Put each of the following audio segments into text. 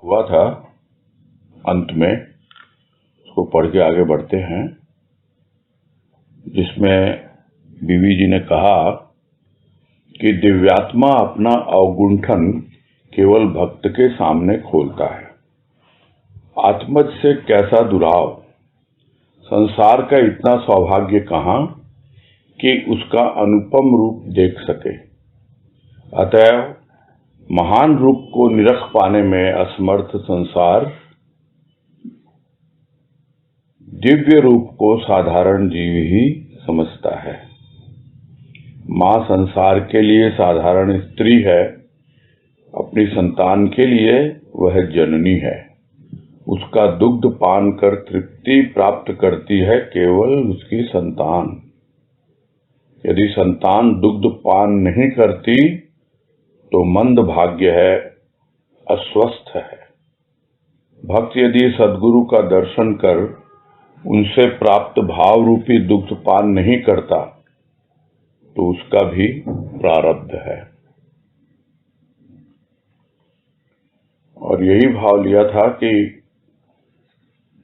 हुआ था अंत में, उसको पढ़ के आगे बढ़ते हैं, जिसमें बीवी जी ने कहा कि दिव्यात्मा अपना अवगुंठन केवल भक्त के सामने खोलता है। आत्मज से कैसा दुराव, संसार का इतना सौभाग्य कहाँ कि उसका अनुपम रूप देख सके। अतएव महान रूप को निरख पाने में असमर्थ संसार दिव्य रूप को साधारण जीव ही समझता है। माँ संसार के लिए साधारण स्त्री है, अपनी संतान के लिए वह जननी है। उसका दुग्ध पान कर तृप्ति प्राप्त करती है केवल उसकी संतान। यदि संतान दुग्ध पान नहीं करती तो मंद भाग्य है, अस्वस्थ है। भक्त यदि सद्गुरु का दर्शन कर उनसे प्राप्त भाव रूपी दुग्ध पान नहीं करता तो उसका भी प्रारब्ध है। और यही भाव लिया था कि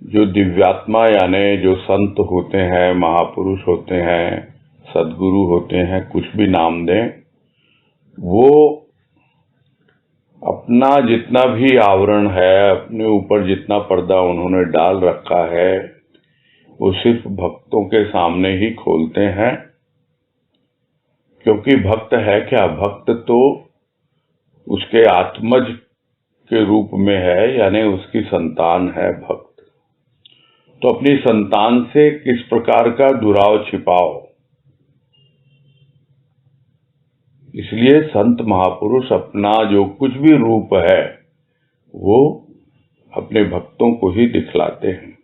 जो दिव्यात्मा यानी जो संत होते हैं, महापुरुष होते हैं, सद्गुरु होते हैं, कुछ भी नाम दें, वो अपना जितना भी आवरण है, अपने ऊपर जितना पर्दा उन्होंने डाल रखा है, वो सिर्फ भक्तों के सामने ही खोलते हैं। क्योंकि भक्त है क्या? भक्त तो उसके आत्मज के रूप में है, यानी उसकी संतान है भक्त। तो अपनी संतान से किस प्रकार का दुराव छिपाओ। इसलिए संत महापुरुष अपना जो कुछ भी रूप है वो अपने भक्तों को ही दिखलाते हैं।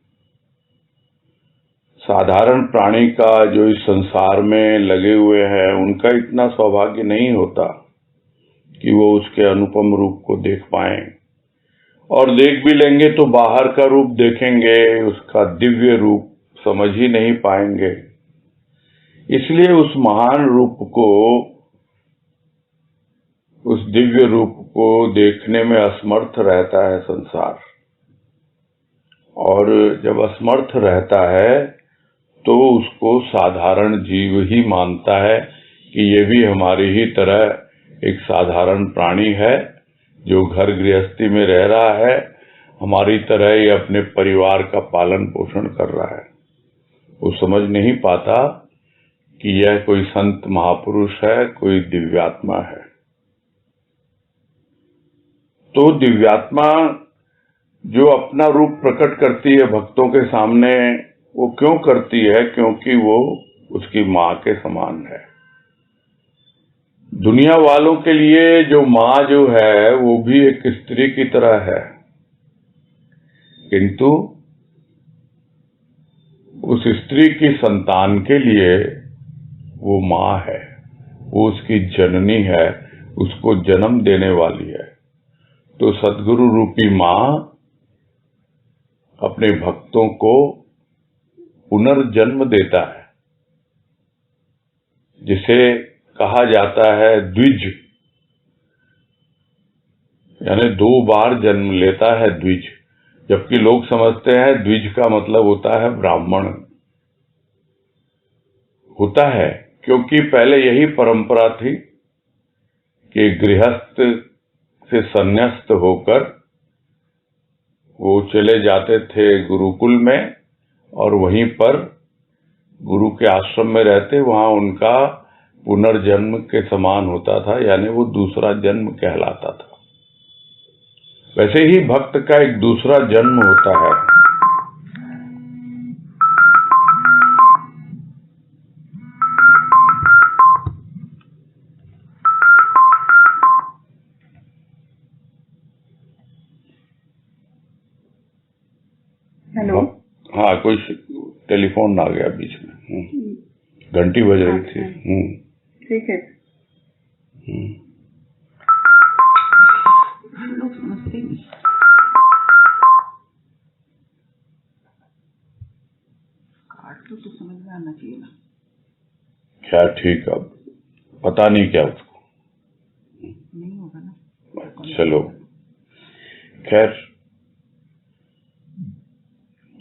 साधारण प्राणी का जो इस संसार में लगे हुए हैं, उनका इतना सौभाग्य नहीं होता कि वो उसके अनुपम रूप को देख पाएं। और देख भी लेंगे तो बाहर का रूप देखेंगे, उसका दिव्य रूप समझ ही नहीं पाएंगे। इसलिए उस महान रूप को, उस दिव्य रूप को देखने में असमर्थ रहता है संसार। और जब असमर्थ रहता है तो उसको साधारण जीव ही मानता है कि ये भी हमारी ही तरह एक साधारण प्राणी है जो घर गृहस्थी में रह रहा है, हमारी तरह ही अपने परिवार का पालन पोषण कर रहा है। वो समझ नहीं पाता कि यह कोई संत महापुरुष है, कोई दिव्यात्मा है। तो दिव्यात्मा जो अपना रूप प्रकट करती है भक्तों के सामने, वो क्यों करती है? क्योंकि वो उसकी माँ के समान है। दुनिया वालों के लिए जो माँ जो है वो भी एक स्त्री की तरह है, किंतु उस स्त्री की संतान के लिए वो माँ है, वो उसकी जननी है, उसको जन्म देने वाली है। तो सद्गुरु रूपी माँ अपने भक्तों को पुनर्जन्म देता है, जिसे कहा जाता है द्विज, यानी 2 बार जन्म लेता है द्विज। जबकि लोग समझते हैं द्विज का मतलब होता है ब्राह्मण। होता है क्योंकि पहले यही परंपरा थी कि गृहस्थ से संन्यास्त होकर वो चले जाते थे गुरुकुल में, और वहीं पर गुरु के आश्रम में रहते, वहां उनका पुनर्जन्म के समान होता था, यानी वो दूसरा जन्म कहलाता था। वैसे ही भक्त का एक दूसरा जन्म होता है। हेलो। हाँ, कोई टेलीफोन आ गया बीच में, घंटी बज रही थी। ठीक है। तो समझ में आना चाहिए ना। क्या ठीक, अब पता नहीं क्या उसको नहीं होगा ना। चलो, खैर,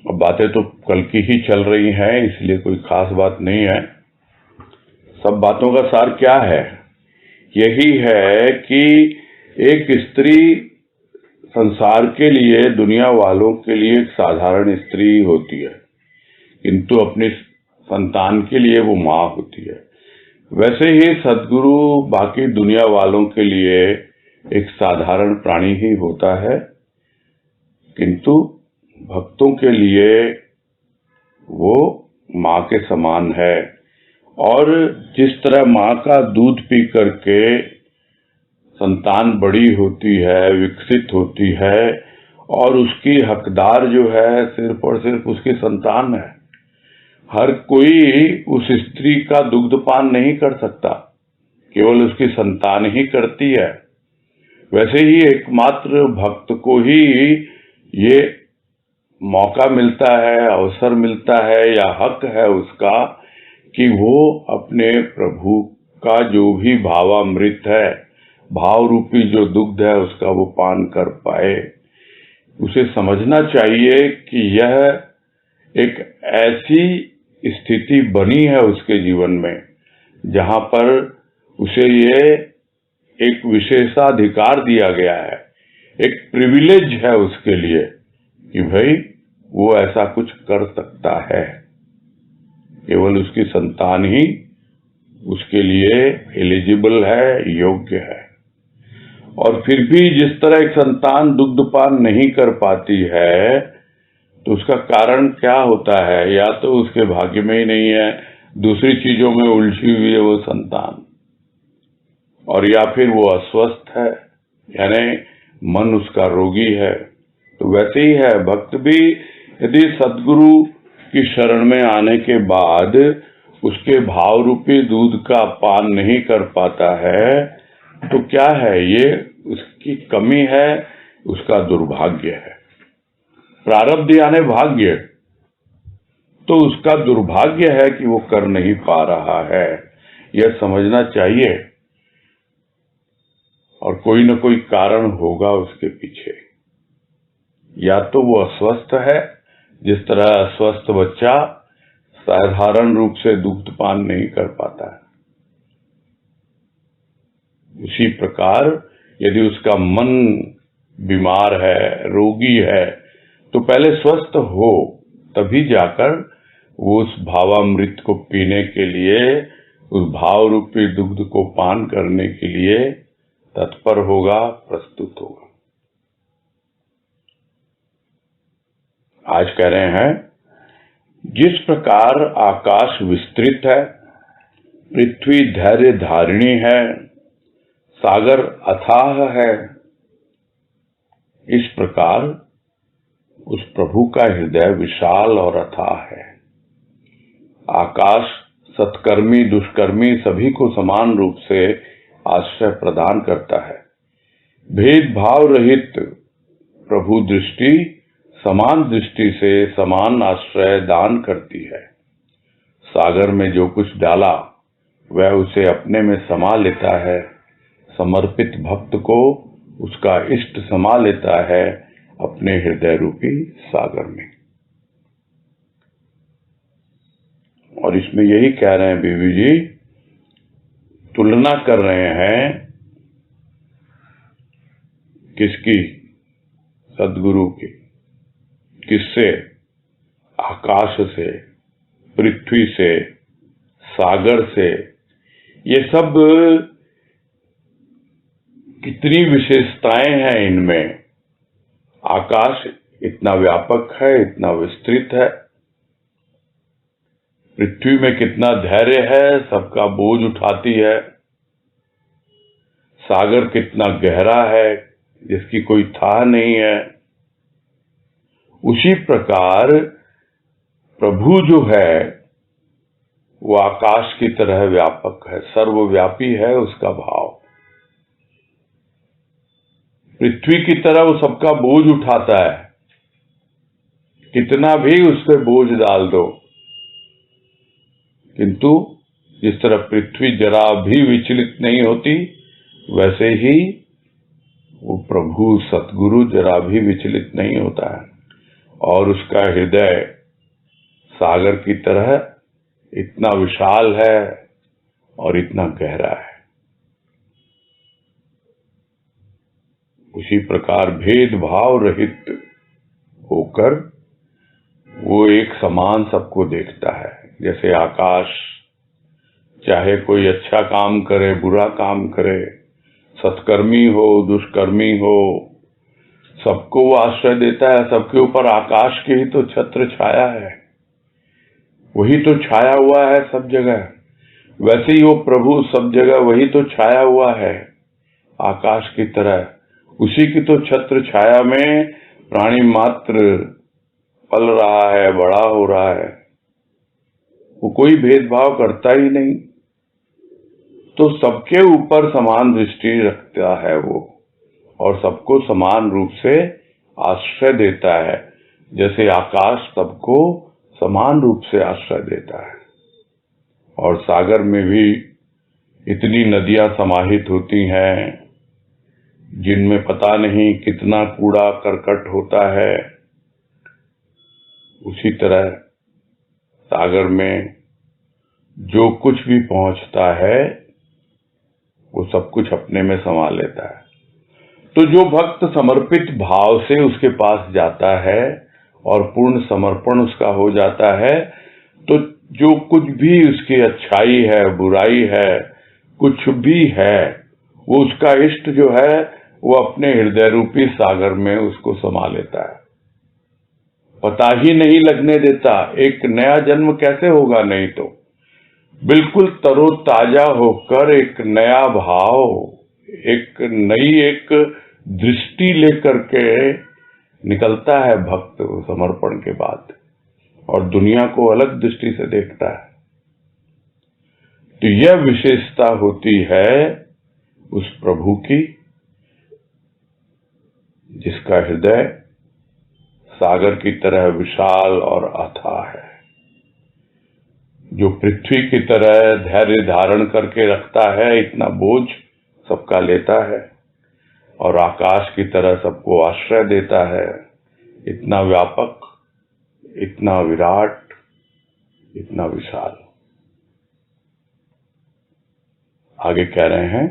अब बातें तो कल की ही चल रही हैं, इसलिए कोई खास बात नहीं है। सब बातों का सार क्या है? यही है कि एक स्त्री संसार के लिए, दुनिया वालों के लिए एक साधारण स्त्री होती है, किंतु अपनी संतान के लिए वो माँ होती है। वैसे ही सद्गुरु बाकी दुनिया वालों के लिए एक साधारण प्राणी ही होता है, किंतु भक्तों के लिए वो माँ के समान है। और जिस तरह माँ का दूध पी करके संतान बड़ी होती है, विकसित होती है, और उसकी हकदार जो है सिर्फ और सिर्फ उसकी संतान है। हर कोई उस स्त्री का दुग्धपान नहीं कर सकता, केवल उसकी संतान ही करती है। वैसे ही एकमात्र भक्त को ही ये मौका मिलता है, अवसर मिलता है, या हक है उसका कि वो अपने प्रभु का जो भी भावामृत है, भाव रूपी जो दुग्ध है, उसका वो पान कर पाए। उसे समझना चाहिए कि यह एक ऐसी स्थिति बनी है उसके जीवन में जहां पर उसे ये एक विशेषाधिकार दिया गया है, एक प्रिविलेज है उसके लिए कि भाई वो ऐसा कुछ कर सकता है। केवल उसकी संतान ही उसके लिए एलिजिबल है, योग्य है। और फिर भी जिस तरह एक संतान दुग्धपान नहीं कर पाती है, तो उसका कारण क्या होता है? या तो उसके भाग्य में ही नहीं है, दूसरी चीजों में उलझी हुई है वो संतान, और या फिर वो अस्वस्थ है, यानी मन उसका रोगी है। तो वैसे ही है, भक्त भी यदि सद्गुरु की शरण में आने के बाद उसके भाव रूपी दूध का पान नहीं कर पाता है, तो क्या है? ये उसकी कमी है, उसका दुर्भाग्य है। प्रारब्ध यानी भाग्य, तो उसका दुर्भाग्य है कि वो कर नहीं पा रहा है, यह समझना चाहिए। और कोई न कोई कारण होगा उसके पीछे। या तो वो अस्वस्थ है, जिस तरह अस्वस्थ बच्चा साधारण रूप से दुग्धपान नहीं कर पाता है, उसी प्रकार यदि उसका मन बीमार है, रोगी है, तो पहले स्वस्थ हो, तभी जाकर वो उस भावामृत को पीने के लिए, उस भाव रूपी दुग्ध को पान करने के लिए तत्पर होगा, प्रस्तुत होगा। आज कह रहे हैं, जिस प्रकार आकाश विस्तृत है, पृथ्वी धैर्य धारिणी है, सागर अथाह है, इस प्रकार उस प्रभु का हृदय विशाल और अथाह है। आकाश सत्कर्मी दुष्कर्मी सभी को समान रूप से आश्रय प्रदान करता है। भेदभाव रहित प्रभु दृष्टि समान दृष्टि से समान आश्रय दान करती है। सागर में जो कुछ डाला वह उसे अपने में समा लेता है। समर्पित भक्त को उसका इष्ट समा लेता है अपने हृदय रूपी सागर में। और इसमें यही कह रहे हैं बीवी जी, तुलना कर रहे हैं किसकी? सद्गुरु की। किससे? आकाश से, पृथ्वी से, सागर से। ये सब कितनी विशेषताएं हैं इनमें। आकाश इतना व्यापक है, इतना विस्तृत है। पृथ्वी में कितना धैर्य है, सबका बोझ उठाती है। सागर कितना गहरा है, जिसकी कोई था नहीं है। उसी प्रकार प्रभु जो है वो आकाश की तरह व्यापक है, सर्वव्यापी है उसका भाव। पृथ्वी की तरह वो सबका बोझ उठाता है, कितना भी उस पर बोझ डाल दो, किंतु जिस तरह पृथ्वी जरा भी विचलित नहीं होती, वैसे ही वो प्रभु सतगुरु जरा भी विचलित नहीं होता है और उसका हृदय सागर की तरह इतना विशाल है और इतना गहरा है। उसी प्रकार भेदभाव रहित होकर वो एक समान सबको देखता है। जैसे आकाश चाहे कोई अच्छा काम करे बुरा काम करे, सत्कर्मी हो दुष्कर्मी हो, सबको वो आश्रय देता है। सबके ऊपर आकाश की ही तो छत्र छाया है, वही तो छाया हुआ है सब जगह। वैसे ही वो प्रभु सब जगह वही तो छाया हुआ है आकाश की तरह। उसी की तो छत्र छाया में प्राणी मात्र पल रहा है, बड़ा हो रहा है। वो कोई भेदभाव करता ही नहीं, तो सबके ऊपर समान दृष्टि रखता है वो और सबको समान रूप से आश्रय देता है। जैसे आकाश सबको समान रूप से आश्रय देता है। और सागर में भी इतनी नदियां समाहित होती हैं जिनमें पता नहीं कितना कूड़ा करकट होता है। उसी तरह सागर में जो कुछ भी पहुंचता है वो सब कुछ अपने में समा लेता है। तो जो भक्त समर्पित भाव से उसके पास जाता है और पूर्ण समर्पण उसका हो जाता है, तो जो कुछ भी उसकी अच्छाई है बुराई है कुछ भी है, वो उसका इष्ट जो है वो अपने हृदय रूपी सागर में उसको समा लेता है, पता ही नहीं लगने देता। एक नया जन्म कैसे होगा? नहीं तो बिल्कुल तरोताजा होकर एक नया भाव, एक नई एक दृष्टि लेकर के निकलता है भक्त समर्पण के बाद और दुनिया को अलग दृष्टि से देखता है। तो यह विशेषता होती है उस प्रभु की जिसका हृदय सागर की तरह विशाल और अथाह है, जो पृथ्वी की तरह धैर्य धारण करके रखता है, इतना बोझ सबका लेता है और आकाश की तरह सबको आश्रय देता है, इतना व्यापक, इतना विराट, इतना विशाल। आगे कह रहे हैं,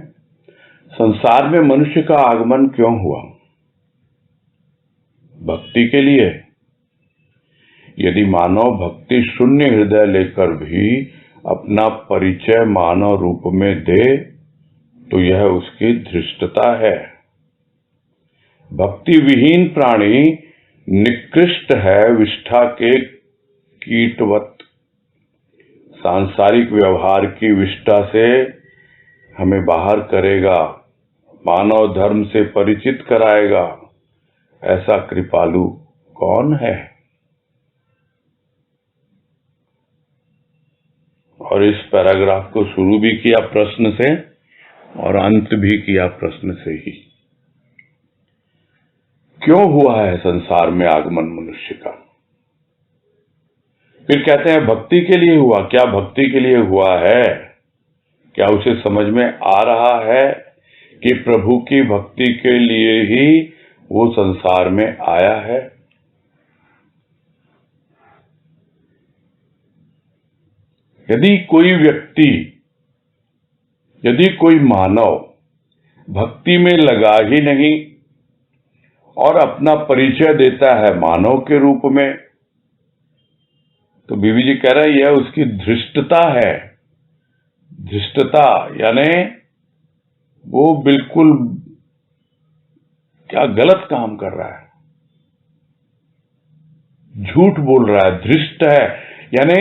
संसार में मनुष्य का आगमन क्यों हुआ? भक्ति के लिए। यदि मानव भक्ति शून्य हृदय लेकर भी अपना परिचय मानव रूप में दे तो यह उसकी धृष्टता है। भक्ति विहीन प्राणी निकृष्ट है, विष्ठा के कीटवत। सांसारिक व्यवहार की विष्ठा से हमें बाहर करेगा, मानव धर्म से परिचित कराएगा, ऐसा कृपालु कौन है? और इस पैराग्राफ को शुरू भी किया प्रश्न से और अंत भी किया प्रश्न से ही। क्यों हुआ है संसार में आगमन मनुष्य का? फिर कहते हैं भक्ति के लिए हुआ। क्या भक्ति के लिए हुआ है? क्या उसे समझ में आ रहा है कि प्रभु की भक्ति के लिए ही वो संसार में आया है? यदि कोई व्यक्ति, यदि कोई मानव भक्ति में लगा ही नहीं और अपना परिचय देता है मानव के रूप में, तो बीबी जी कह रहे हैं यह उसकी धृष्टता है। धृष्टता यानी वो बिल्कुल क्या गलत काम कर रहा है, झूठ बोल रहा है, धृष्ट है, यानी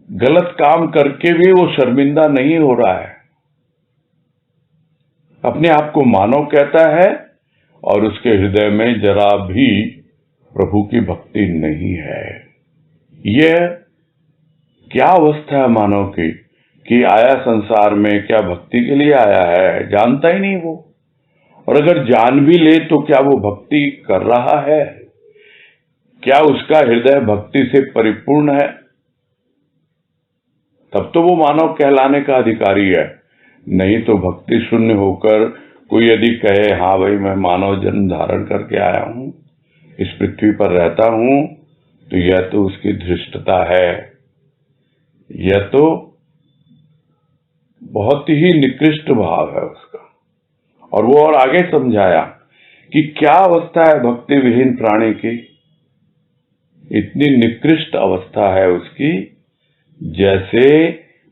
गलत काम करके भी वो शर्मिंदा नहीं हो रहा है। अपने आप को मानव कहता है और उसके हृदय में जरा भी प्रभु की भक्ति नहीं है। यह क्या अवस्था है मानव की कि आया संसार में क्या भक्ति के लिए आया है? जानता ही नहीं वो। और अगर जान भी ले तो क्या वो भक्ति कर रहा है? क्या उसका हृदय भक्ति से परिपूर्ण है? तब तो वो मानव कहलाने का अधिकारी है। नहीं तो भक्ति शून्य होकर कोई यदि कहे हाँ भाई मैं मानव जन्म धारण करके आया हूं, इस पृथ्वी पर रहता हूं, तो यह तो उसकी धृष्टता है, यह तो बहुत ही निकृष्ट भाव है उसका। और वो और आगे समझाया कि क्या अवस्था है भक्ति विहीन प्राणी की, इतनी निकृष्ट अवस्था है उसकी जैसे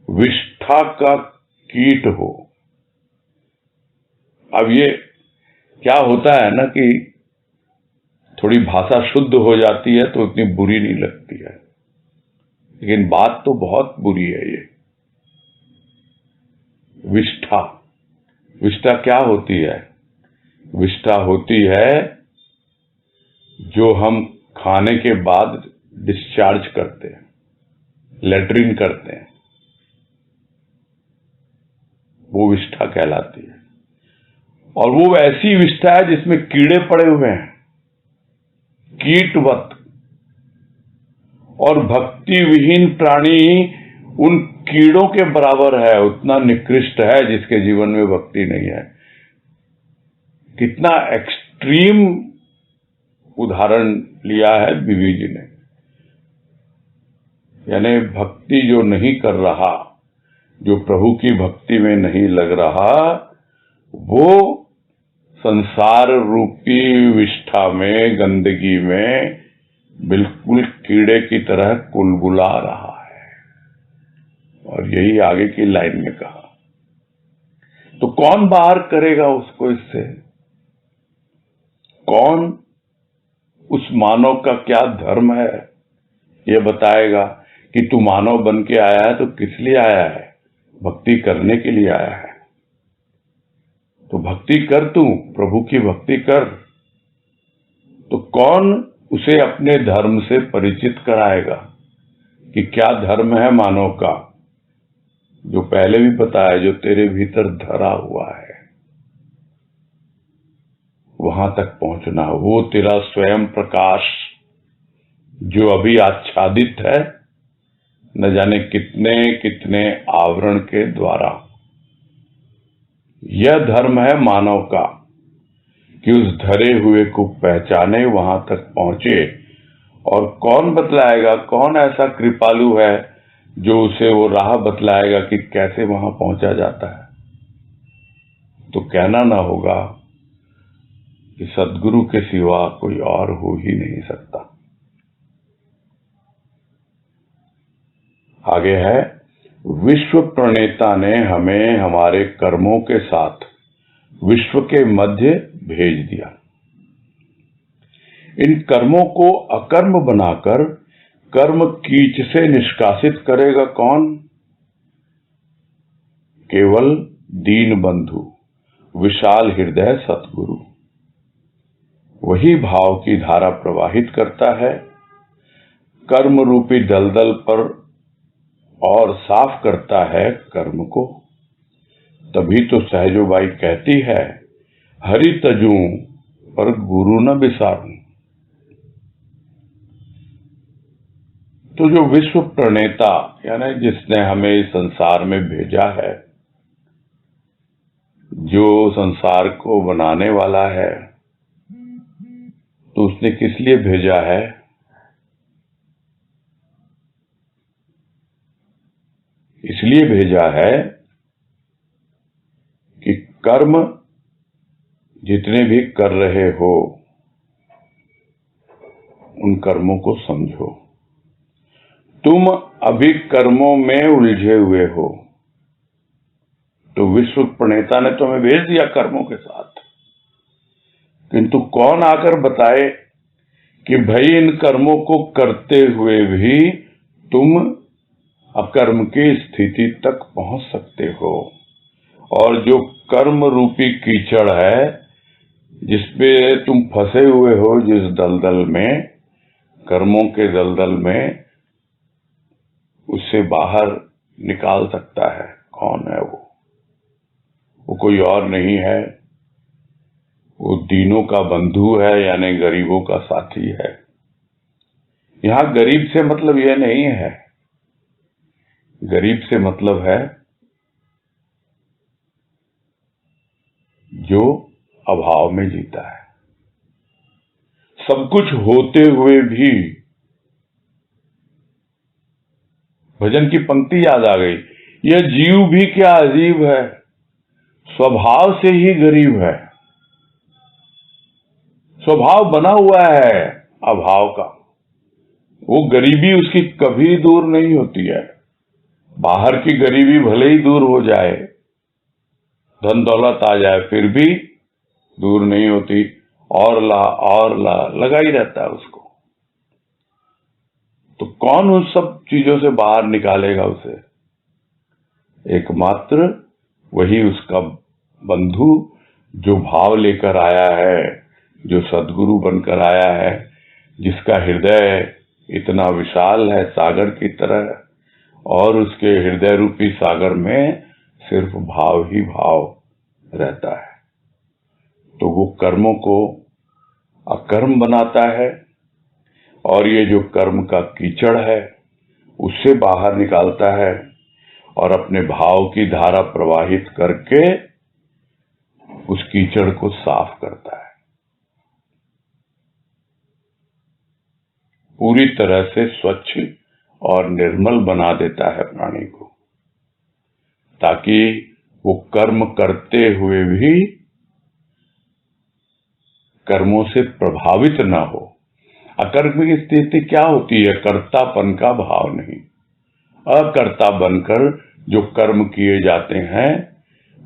विष्ठा का कीट हो। अब ये क्या होता है ना कि थोड़ी भाषा शुद्ध हो जाती है तो उतनी बुरी नहीं लगती है, लेकिन बात तो बहुत बुरी है ये। विष्ठा, विष्ठा क्या होती है? विष्ठा होती है जो हम खाने के बाद डिस्चार्ज करते हैं, लेट्रिन करते हैं, वो विष्ठा कहलाती है। और वो ऐसी विष्ठा है जिसमें कीड़े पड़े हुए हैं, कीटवत। और भक्ति विहीन प्राणी उन कीड़ों के बराबर है, उतना निकृष्ट है जिसके जीवन में भक्ति नहीं है। कितना एक्सट्रीम उदाहरण लिया है बीवी जी ने। यानी भक्ति जो नहीं कर रहा, जो प्रभु की भक्ति में नहीं लग रहा, वो संसार रूपी विष्ठा में, गंदगी में बिल्कुल कीड़े की तरह कुलबुला रहा है। और यही आगे की लाइन में कहा। तो कौन बाहर करेगा उसको इससे? कौन उस मानव का क्या धर्म है ये बताएगा कि तू मानव बन के आया है तो किस लिए आया है? भक्ति करने के लिए आया है। तो भक्ति कर, तू प्रभु की भक्ति कर। तो कौन उसे अपने धर्म से परिचित कराएगा कि क्या धर्म है मानव का? जो पहले भी बताया, जो तेरे भीतर धरा हुआ है, वहां तक पहुंचना। वो तेरा स्वयं प्रकाश जो अभी आच्छादित है न जाने कितने कितने आवरण के द्वारा। यह धर्म है मानव का कि उस धरे हुए को पहचाने, वहां तक पहुंचे। और कौन बतलाएगा? कौन ऐसा कृपालु है जो उसे वो राह बतलाएगा कि कैसे वहां पहुंचा जाता है? तो कहना ना होगा कि सद्गुरु के सिवा कोई और हो ही नहीं सकता। आगे है, विश्व प्रणेता ने हमें हमारे कर्मों के साथ विश्व के मध्य भेज दिया। इन कर्मों को अकर्म बनाकर कर्म कीच से निष्कासित करेगा कौन? केवल दीन बंधु, विशाल हृदय सतगुरु। वही भाव की धारा प्रवाहित करता है कर्म रूपी दलदल पर और साफ करता है कर्म को। तभी तो सहजोबाई कहती है, हरि तजूं पर गुरु न बिसारूं। तो जो विश्व प्रणेता यानी जिसने हमें इस संसार में भेजा है, जो संसार को बनाने वाला है, तो उसने किस लिए भेजा है? इसलिए भेजा है कि कर्म जितने भी कर रहे हो उन कर्मों को समझो। तुम अभी कर्मों में उलझे हुए हो, तो विश्व प्रणेता ने तुम्हें भेज दिया कर्मों के साथ। किंतु कौन आकर बताए कि भाई इन कर्मों को करते हुए भी तुम अकर्म की स्थिति तक पहुंच सकते हो। और जो कर्म रूपी कीचड़ है जिसपे तुम फंसे हुए हो, जिस दलदल में, कर्मों के दलदल में, उससे बाहर निकाल सकता है। कौन है वो? वो कोई और नहीं है, वो दीनों का बंधु है, यानी गरीबों का साथी है। यहां गरीब से मतलब यह नहीं है, गरीब से मतलब है जो अभाव में जीता है। सब कुछ होते हुए भी, भजन की पंक्ति याद आ गई, यह जीव भी क्या अजीब है, स्वभाव से ही गरीब है। स्वभाव बना हुआ है अभाव का, वो गरीबी उसकी कभी दूर नहीं होती है। बाहर की गरीबी भले ही दूर हो जाए, धन दौलत आ जाए, फिर भी दूर नहीं होती, और ला लगा ही रहता है उसको। तो कौन उन सब चीजों से बाहर निकालेगा उसे? एकमात्र वही उसका बंधु जो भाव लेकर आया है, जो सद्गुरु बनकर आया है, जिसका हृदय इतना विशाल है सागर की तरह, और उसके हृदय रूपी सागर में सिर्फ भाव ही भाव रहता है। तो वो कर्मों को अकर्म बनाता है, और ये जो कर्म का कीचड़ है उससे बाहर निकालता है, और अपने भाव की धारा प्रवाहित करके उस कीचड़ को साफ करता है, पूरी तरह से स्वच्छ और निर्मल बना देता है प्राणी को, ताकि वो कर्म करते हुए भी कर्मों से प्रभावित ना हो। अकर्म की स्थिति क्या होती है? कर्तापन का भाव नहीं, अकर्ता बनकर जो कर्म किए जाते हैं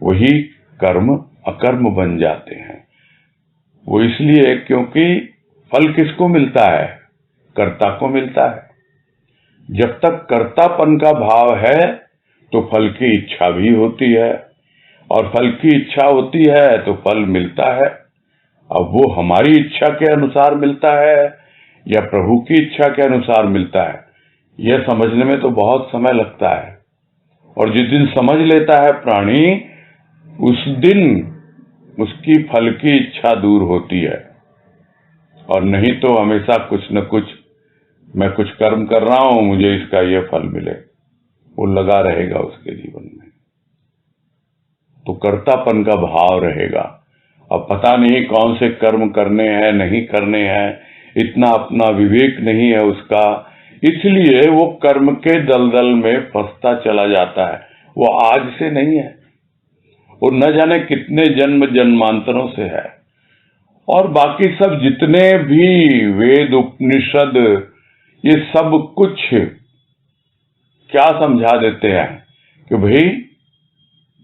वही कर्म अकर्म बन जाते हैं। वो इसलिए क्योंकि फल किसको मिलता है? कर्ता को मिलता है। जब तक कर्तापन का भाव है तो फल की इच्छा भी होती है, और फल की इच्छा होती है तो फल मिलता है। अब वो हमारी इच्छा के अनुसार मिलता है या प्रभु की इच्छा के अनुसार मिलता है, यह समझने में तो बहुत समय लगता है। और जिस दिन समझ लेता है प्राणी, उस दिन उसकी फल की इच्छा दूर होती है। और नहीं तो हमेशा कुछ न कुछ, मैं कुछ कर्म कर रहा हूं, मुझे इसका यह फल मिले, वो लगा रहेगा उसके जीवन में। तो कर्तापन का भाव रहेगा। अब पता नहीं कौन से कर्म करने हैं नहीं करने हैं, इतना अपना विवेक नहीं है उसका, इसलिए वो कर्म के दलदल में फंसता चला जाता है। वो आज से नहीं है, वो न जाने कितने जन्म जन्मांतरों से है। और बाकी सब जितने भी वेद उपनिषद, ये सब कुछ क्या समझा देते हैं कि भाई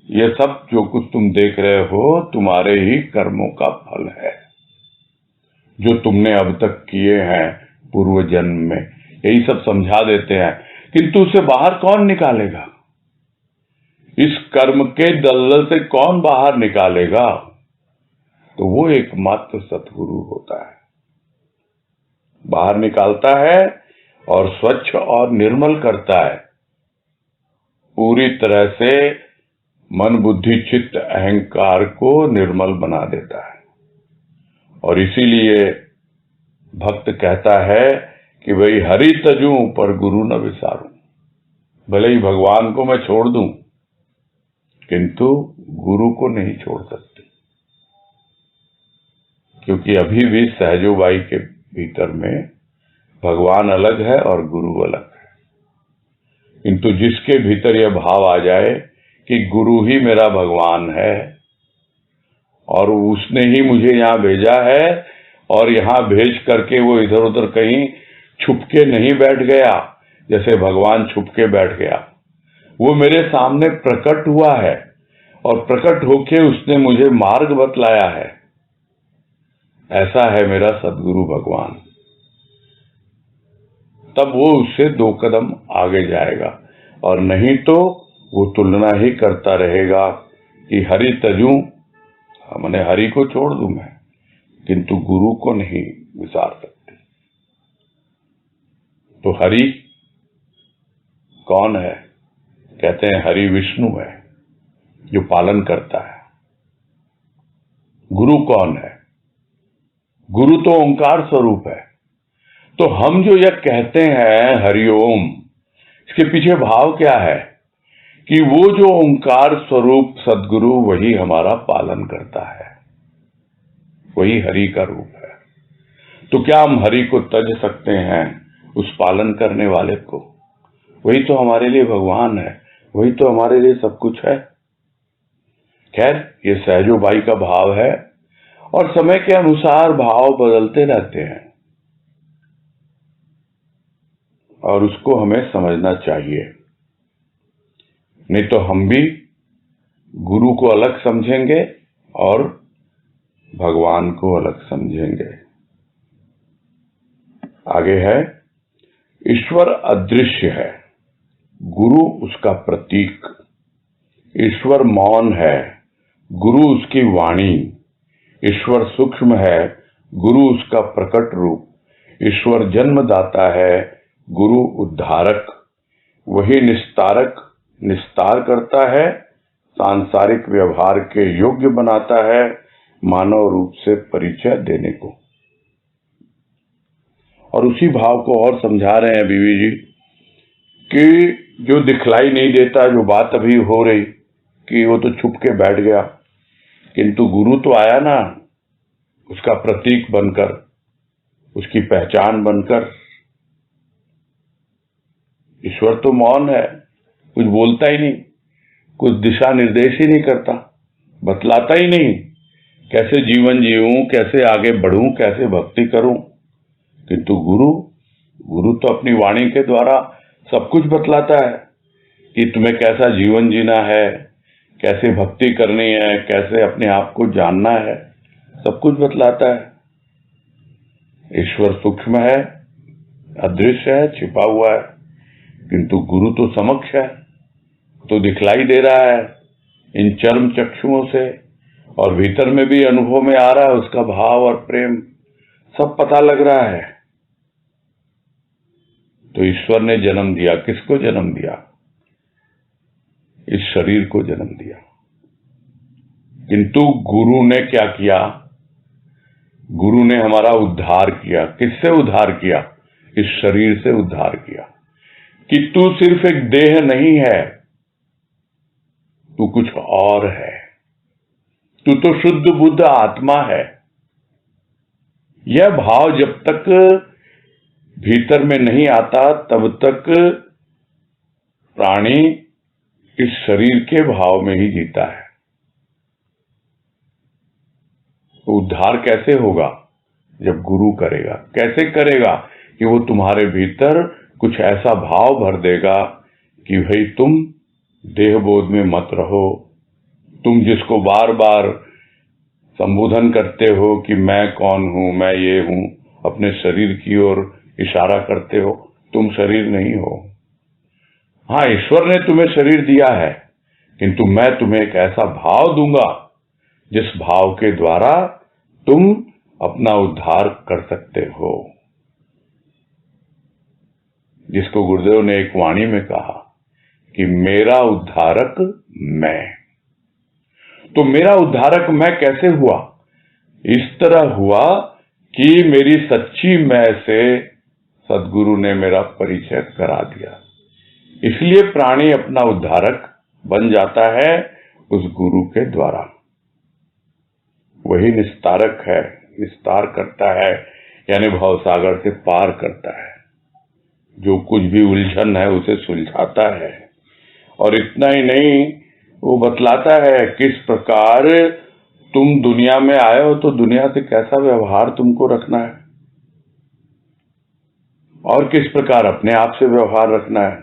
ये सब जो कुछ तुम देख रहे हो तुम्हारे ही कर्मों का फल है, जो तुमने अब तक किए हैं पूर्व जन्म में, यही सब समझा देते हैं। किंतु उसे बाहर कौन निकालेगा? इस कर्म के दलदल से कौन बाहर निकालेगा? तो वो एकमात्र सतगुरु होता है, बाहर निकालता है और स्वच्छ और निर्मल करता है, पूरी तरह से मन बुद्धि चित्त अहंकार को निर्मल बना देता है। और इसीलिए भक्त कहता है कि भाई हरि तजूं पर गुरु न विसारूं। भले ही भगवान को मैं छोड़ दूं, किंतु गुरु को नहीं छोड़ सकते, क्योंकि अभी भी सहजोबाई के भीतर में भगवान अलग है और गुरु अलग है। किंतु जिसके भीतर यह भाव आ जाए कि गुरु ही मेरा भगवान है, और उसने ही मुझे यहाँ भेजा है, और यहाँ भेज करके वो इधर उधर कहीं छुपके नहीं बैठ गया, जैसे भगवान छुपके बैठ गया, वो मेरे सामने प्रकट हुआ है, और प्रकट होके उसने मुझे मार्ग बतलाया है। ऐसा है मेरा सद्गुरु भगवान। तब वो उससे 2 कदम आगे जाएगा, और नहीं तो वो तुलना ही करता रहेगा कि हरि तजूं, मैंने हरि को छोड़ दूं मैं, किंतु गुरु को नहीं विसार सकते। तो हरि कौन है? कहते हैं हरि विष्णु है, जो पालन करता है। गुरु कौन है? गुरु तो ओंकार स्वरूप है। तो हम जो यह कहते हैं हरिओम, इसके पीछे भाव क्या है? कि वो जो ओंकार स्वरूप सदगुरु वही हमारा पालन करता है, वही हरि का रूप है। तो क्या हम हरि को तज सकते हैं उस पालन करने वाले को? वही तो हमारे लिए भगवान है, वही तो हमारे लिए सब कुछ है। खैर, ये सहजोबाई का भाव है और समय के अनुसार भाव बदलते रहते हैं और उसको हमें समझना चाहिए। नहीं तो हम भी गुरु को अलग समझेंगे और भगवान को अलग समझेंगे। आगे है, ईश्वर अदृश्य है, गुरु उसका प्रतीक। ईश्वर मौन है, गुरु उसकी वाणी। ईश्वर सूक्ष्म है, गुरु उसका प्रकट रूप। ईश्वर जन्मदाता है, गुरु उद्धारक। वही निस्तारक निस्तार करता है, सांसारिक व्यवहार के योग्य बनाता है, मानव रूप से परिचय देने को। और उसी भाव को और समझा रहे हैं बीवी जी कि जो दिखलाई नहीं देता, जो बात अभी हो रही कि वो तो छुप के बैठ गया, किंतु गुरु तो आया ना, उसका प्रतीक बनकर, उसकी पहचान बनकर। ईश्वर तो मौन है, कुछ बोलता ही नहीं, कुछ दिशा निर्देश ही नहीं करता, बतलाता ही नहीं कैसे जीवन जीऊं, कैसे आगे बढ़ूं, कैसे भक्ति करूं। किंतु गुरु तो अपनी वाणी के द्वारा सब कुछ बतलाता है कि तुम्हें कैसा जीवन जीना है, कैसे भक्ति करनी है, कैसे अपने आप को जानना है, सब कुछ बतलाता है। ईश्वर सूक्ष्म है, अदृश्य है, छिपा हुआ है, किंतु गुरु तो समक्ष है, तो दिखलाई दे रहा है इन चर्म चक्षुओं से, और भीतर में भी अनुभव में आ रहा है उसका भाव और प्रेम, सब पता लग रहा है। तो ईश्वर ने जन्म दिया, किसको जन्म दिया? इस शरीर को जन्म दिया। किंतु गुरु ने क्या किया? गुरु ने हमारा उद्धार किया। किससे उद्धार किया? इस शरीर से उद्धार किया कि तू सिर्फ एक देह नहीं है, तू कुछ और है, तू तो शुद्ध बुद्ध आत्मा है। यह भाव जब तक भीतर में नहीं आता तब तक प्राणी इस शरीर के भाव में ही जीता है। तो उद्धार कैसे होगा? जब गुरु करेगा। कैसे करेगा? कि वो तुम्हारे भीतर कुछ ऐसा भाव भर देगा कि भाई तुम देह बोध में मत रहो। तुम जिसको बार बार संबोधन करते हो कि मैं कौन हूं, मैं ये हूं, अपने शरीर की ओर इशारा करते हो, तुम शरीर नहीं हो। हाँ, ईश्वर ने तुम्हें शरीर दिया है, किंतु मैं तुम्हें एक ऐसा भाव दूंगा जिस भाव के द्वारा तुम अपना उद्धार कर सकते हो। जिसको गुरुदेव ने एक वाणी में कहा कि मेरा उद्धारक मैं। तो मेरा उद्धारक मैं कैसे हुआ? इस तरह हुआ कि मेरी सच्ची मैं से सदगुरु ने मेरा परिचय करा दिया। इसलिए प्राणी अपना उद्धारक बन जाता है उस गुरु के द्वारा। वही निस्तारक है, निस्तार करता है, यानी भवसागर से पार करता है। जो कुछ भी उलझन है उसे सुलझाता है। और इतना ही नहीं, वो बतलाता है किस प्रकार तुम दुनिया में आए हो तो दुनिया से कैसा व्यवहार तुमको रखना है और किस प्रकार अपने आप से व्यवहार रखना है।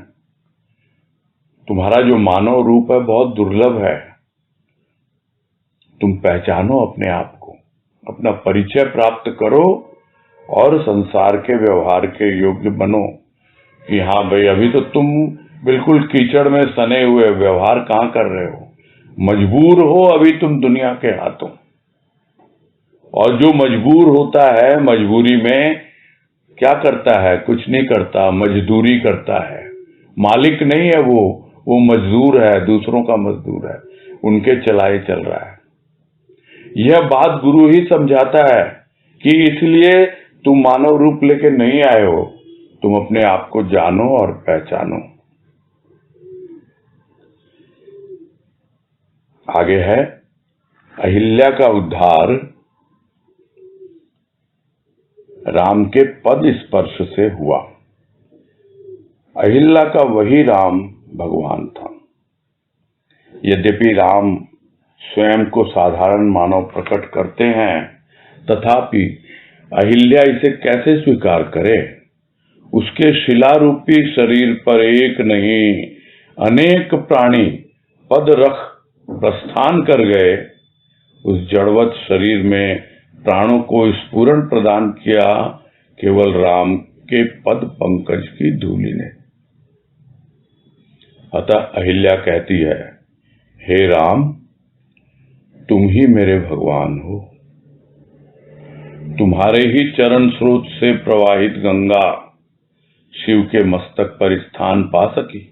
तुम्हारा जो मानव रूप है बहुत दुर्लभ है। तुम पहचानो अपने आप को, अपना परिचय प्राप्त करो और संसार के व्यवहार के योग्य बनो कि हाँ भाई, अभी तो तुम बिल्कुल कीचड़ में सने हुए व्यवहार कहाँ कर रहे हो, मजबूर हो अभी तुम दुनिया के हाथों। और जो मजबूर होता है, मजबूरी में क्या करता है? कुछ नहीं करता, मजदूरी करता है। मालिक नहीं है वो मजदूर है, दूसरों का मजदूर है, उनके चलाए चल रहा है। यह बात गुरु ही समझाता है कि इसलिए तुम मानव रूप लेके नहीं आए हो, तुम अपने आप को जानो और पहचानो। आगे है, अहिल्या का उद्धार राम के पद स्पर्श से हुआ। अहिल्या का वही राम भगवान था। यद्यपि राम स्वयं को साधारण मानव प्रकट करते हैं, तथापि अहिल्या इसे कैसे स्वीकार करे? उसके शिलारूपी शरीर पर एक नहीं अनेक प्राणी पद रख प्रस्थान कर गए। उस जड़वत शरीर में प्राणों को स्फुरण प्रदान किया केवल राम के पद पंकज की धूलि ने। अतः अहिल्या कहती है, हे राम, तुम ही मेरे भगवान हो। तुम्हारे ही चरण स्रोत से प्रवाहित गंगा शिव के मस्तक पर स्थान पा सकी।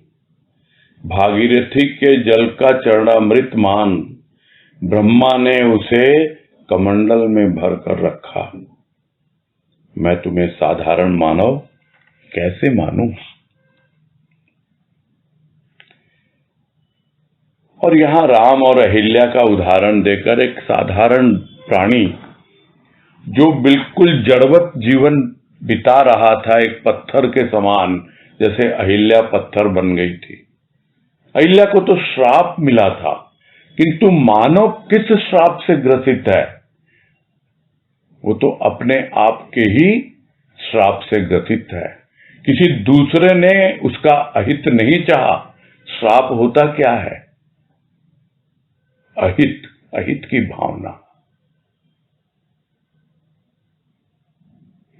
भागीरथी के जल का चरणामृत मान ब्रह्मा ने उसे कमंडल में भर कर रखा। मैं तुम्हें साधारण मानव कैसे मानूं? और यहां राम और अहिल्या का उदाहरण देकर एक साधारण प्राणी जो बिल्कुल जड़वत जीवन बिता रहा था, एक पत्थर के समान, जैसे अहिल्या पत्थर बन गई थी। अहिल्या को तो श्राप मिला था, किंतु मानव किस श्राप से ग्रसित है? वो तो अपने आप के ही श्राप से ग्रसित है। किसी दूसरे ने उसका अहित नहीं चाहा। श्राप होता क्या है? अहित, अहित की भावना।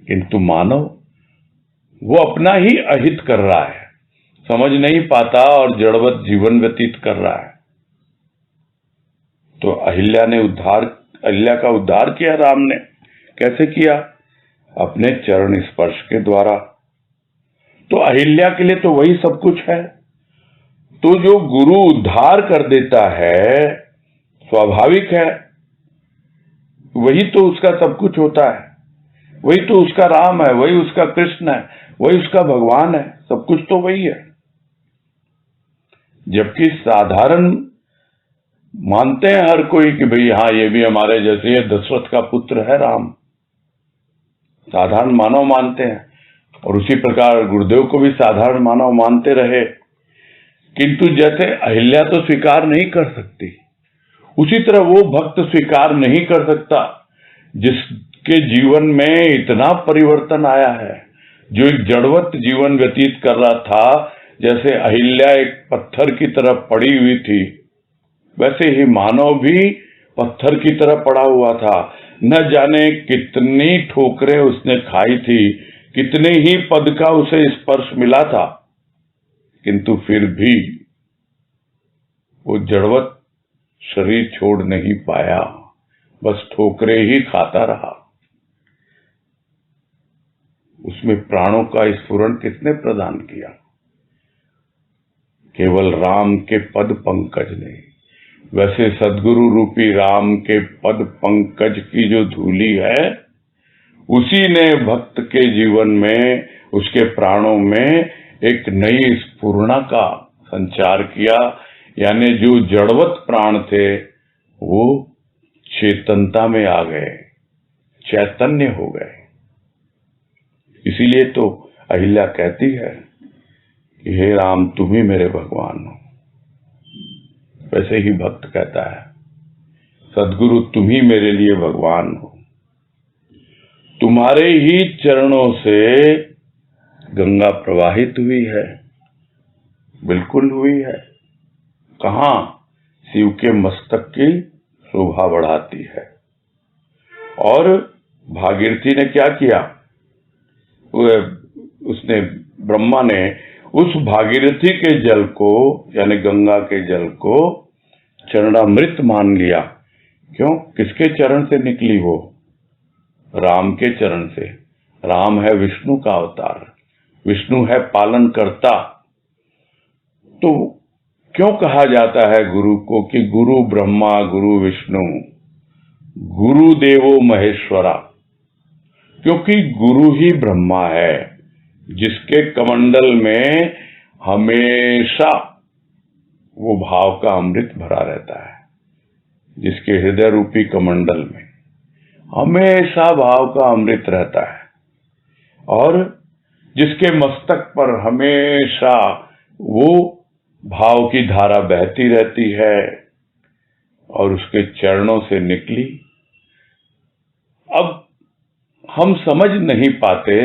किंतु मानव वो अपना ही अहित कर रहा है, समझ नहीं पाता और जड़वत जीवन व्यतीत कर रहा है। तो अहिल्या का उद्धार किया राम ने। कैसे किया? अपने चरण स्पर्श के द्वारा। तो अहिल्या के लिए तो वही सब कुछ है। तो जो गुरु उद्धार कर देता है, स्वाभाविक है, वही तो उसका सब कुछ होता है। वही तो उसका राम है, वही उसका कृष्ण है, वही उसका भगवान है। सब कुछ तो वही है। जबकि साधारण मानते हैं हर कोई कि भाई हाँ, ये भी हमारे जैसे है, दशरथ का पुत्र है राम। साधारण मानव मानते हैं, और उसी प्रकार गुरुदेव को भी साधारण मानव मानते रहे। किंतु जैसे अहिल्या तो स्वीकार नहीं कर सकती, उसी तरह वो भक्त स्वीकार नहीं कर सकता जिसके जीवन में इतना परिवर्तन आया है, जो एक जड़वत जीवन व्यतीत कर रहा था। जैसे अहिल्या एक पत्थर की तरह पड़ी हुई थी, वैसे ही मानव भी पत्थर की तरह पड़ा हुआ था। न जाने कितनी ठोकरें उसने खाई थी, कितने ही पद का उसे स्पर्श मिला था, किंतु फिर भी वो जड़वत शरीर छोड़ नहीं पाया, बस ठोकरें ही खाता रहा। उसमें प्राणों का स्फुरण किसने प्रदान किया? केवल राम के पद पंकज ने। वैसे सद्गुरु रूपी राम के पद पंकज की जो धूली है, उसी ने भक्त के जीवन में, उसके प्राणों में एक नई स्फुरणा का संचार किया। यानी जो जड़वत प्राण थे वो चेतनता में आ गए, चैतन्य हो गए। इसीलिए तो अहिल्या कहती है कि हे राम, तुम ही मेरे भगवान हो। वैसे ही भक्त कहता है, सद्गुरु तुम ही मेरे लिए भगवान हो। तुम्हारे ही चरणों से गंगा प्रवाहित हुई है। बिल्कुल हुई है। कहां? शिव के मस्तक की शोभा बढ़ाती है। और भागीरथी ने क्या किया? उसने, ब्रह्मा ने उस भागीरथी के जल को, यानी गंगा के जल को चरणामृत मान लिया। क्यों? किसके चरण से निकली वो? राम के चरण से। राम है विष्णु का अवतार, विष्णु है पालन करता। तो क्यों कहा जाता है गुरु को कि गुरु ब्रह्मा गुरु विष्णु गुरु देवो महेश्वरा? क्योंकि गुरु ही ब्रह्मा है, जिसके कमंडल में हमेशा वो भाव का अमृत भरा रहता है। जिसके हृदय रूपी कमंडल में हमेशा भाव का अमृत रहता है और जिसके मस्तक पर हमेशा वो भाव की धारा बहती रहती है और उसके चरणों से निकली। अब हम समझ नहीं पाते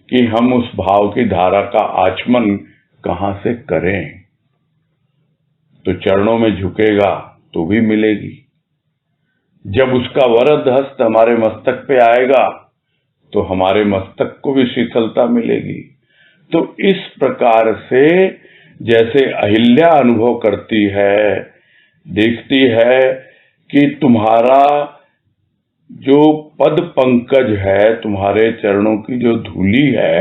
कि हम उस भाव की धारा का आचमन कहां से करें। तो चरणों में झुकेगा तो भी मिलेगी, जब उसका वरद हस्त हमारे मस्तक पे आएगा तो हमारे मस्तक को भी शीतलता मिलेगी। तो इस प्रकार से जैसे अहिल्या अनुभव करती है, देखती है कि तुम्हारा जो पद पंकज है, तुम्हारे चरणों की जो धूली है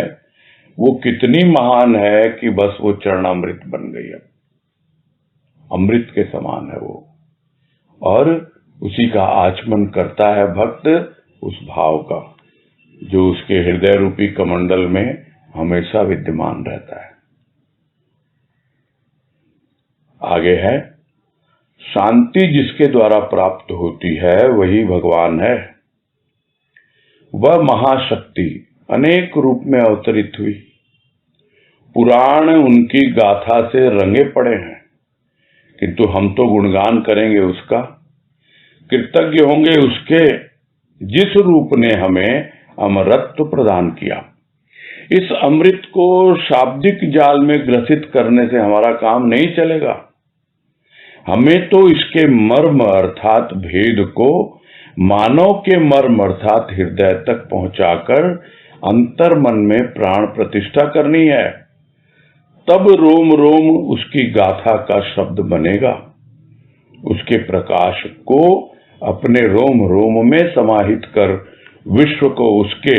वो कितनी महान है कि बस वो चरणामृत बन गई। अब अमृत के समान है वो, और उसी का आचमन करता है भक्त, उस भाव का जो उसके हृदय रूपी कमंडल में हमेशा विद्यमान रहता है। आगे है, शांति जिसके द्वारा प्राप्त होती है वही भगवान है। वह महाशक्ति अनेक रूप में अवतरित हुई, पुराण उनकी गाथा से रंगे पड़े हैं, किंतु हम तो गुणगान करेंगे उसका, कृतज्ञ होंगे उसके जिस रूप ने हमें अमरत्व प्रदान किया। इस अमृत को शाब्दिक जाल में ग्रसित करने से हमारा काम नहीं चलेगा। हमें तो इसके मर्म अर्थात भेद को मानव के मर्म अर्थात हृदय तक पहुंचाकर अंतर मन में प्राण प्रतिष्ठा करनी है। तब रोम रोम उसकी गाथा का शब्द बनेगा। उसके प्रकाश को अपने रोम रोम में समाहित कर विश्व को उसके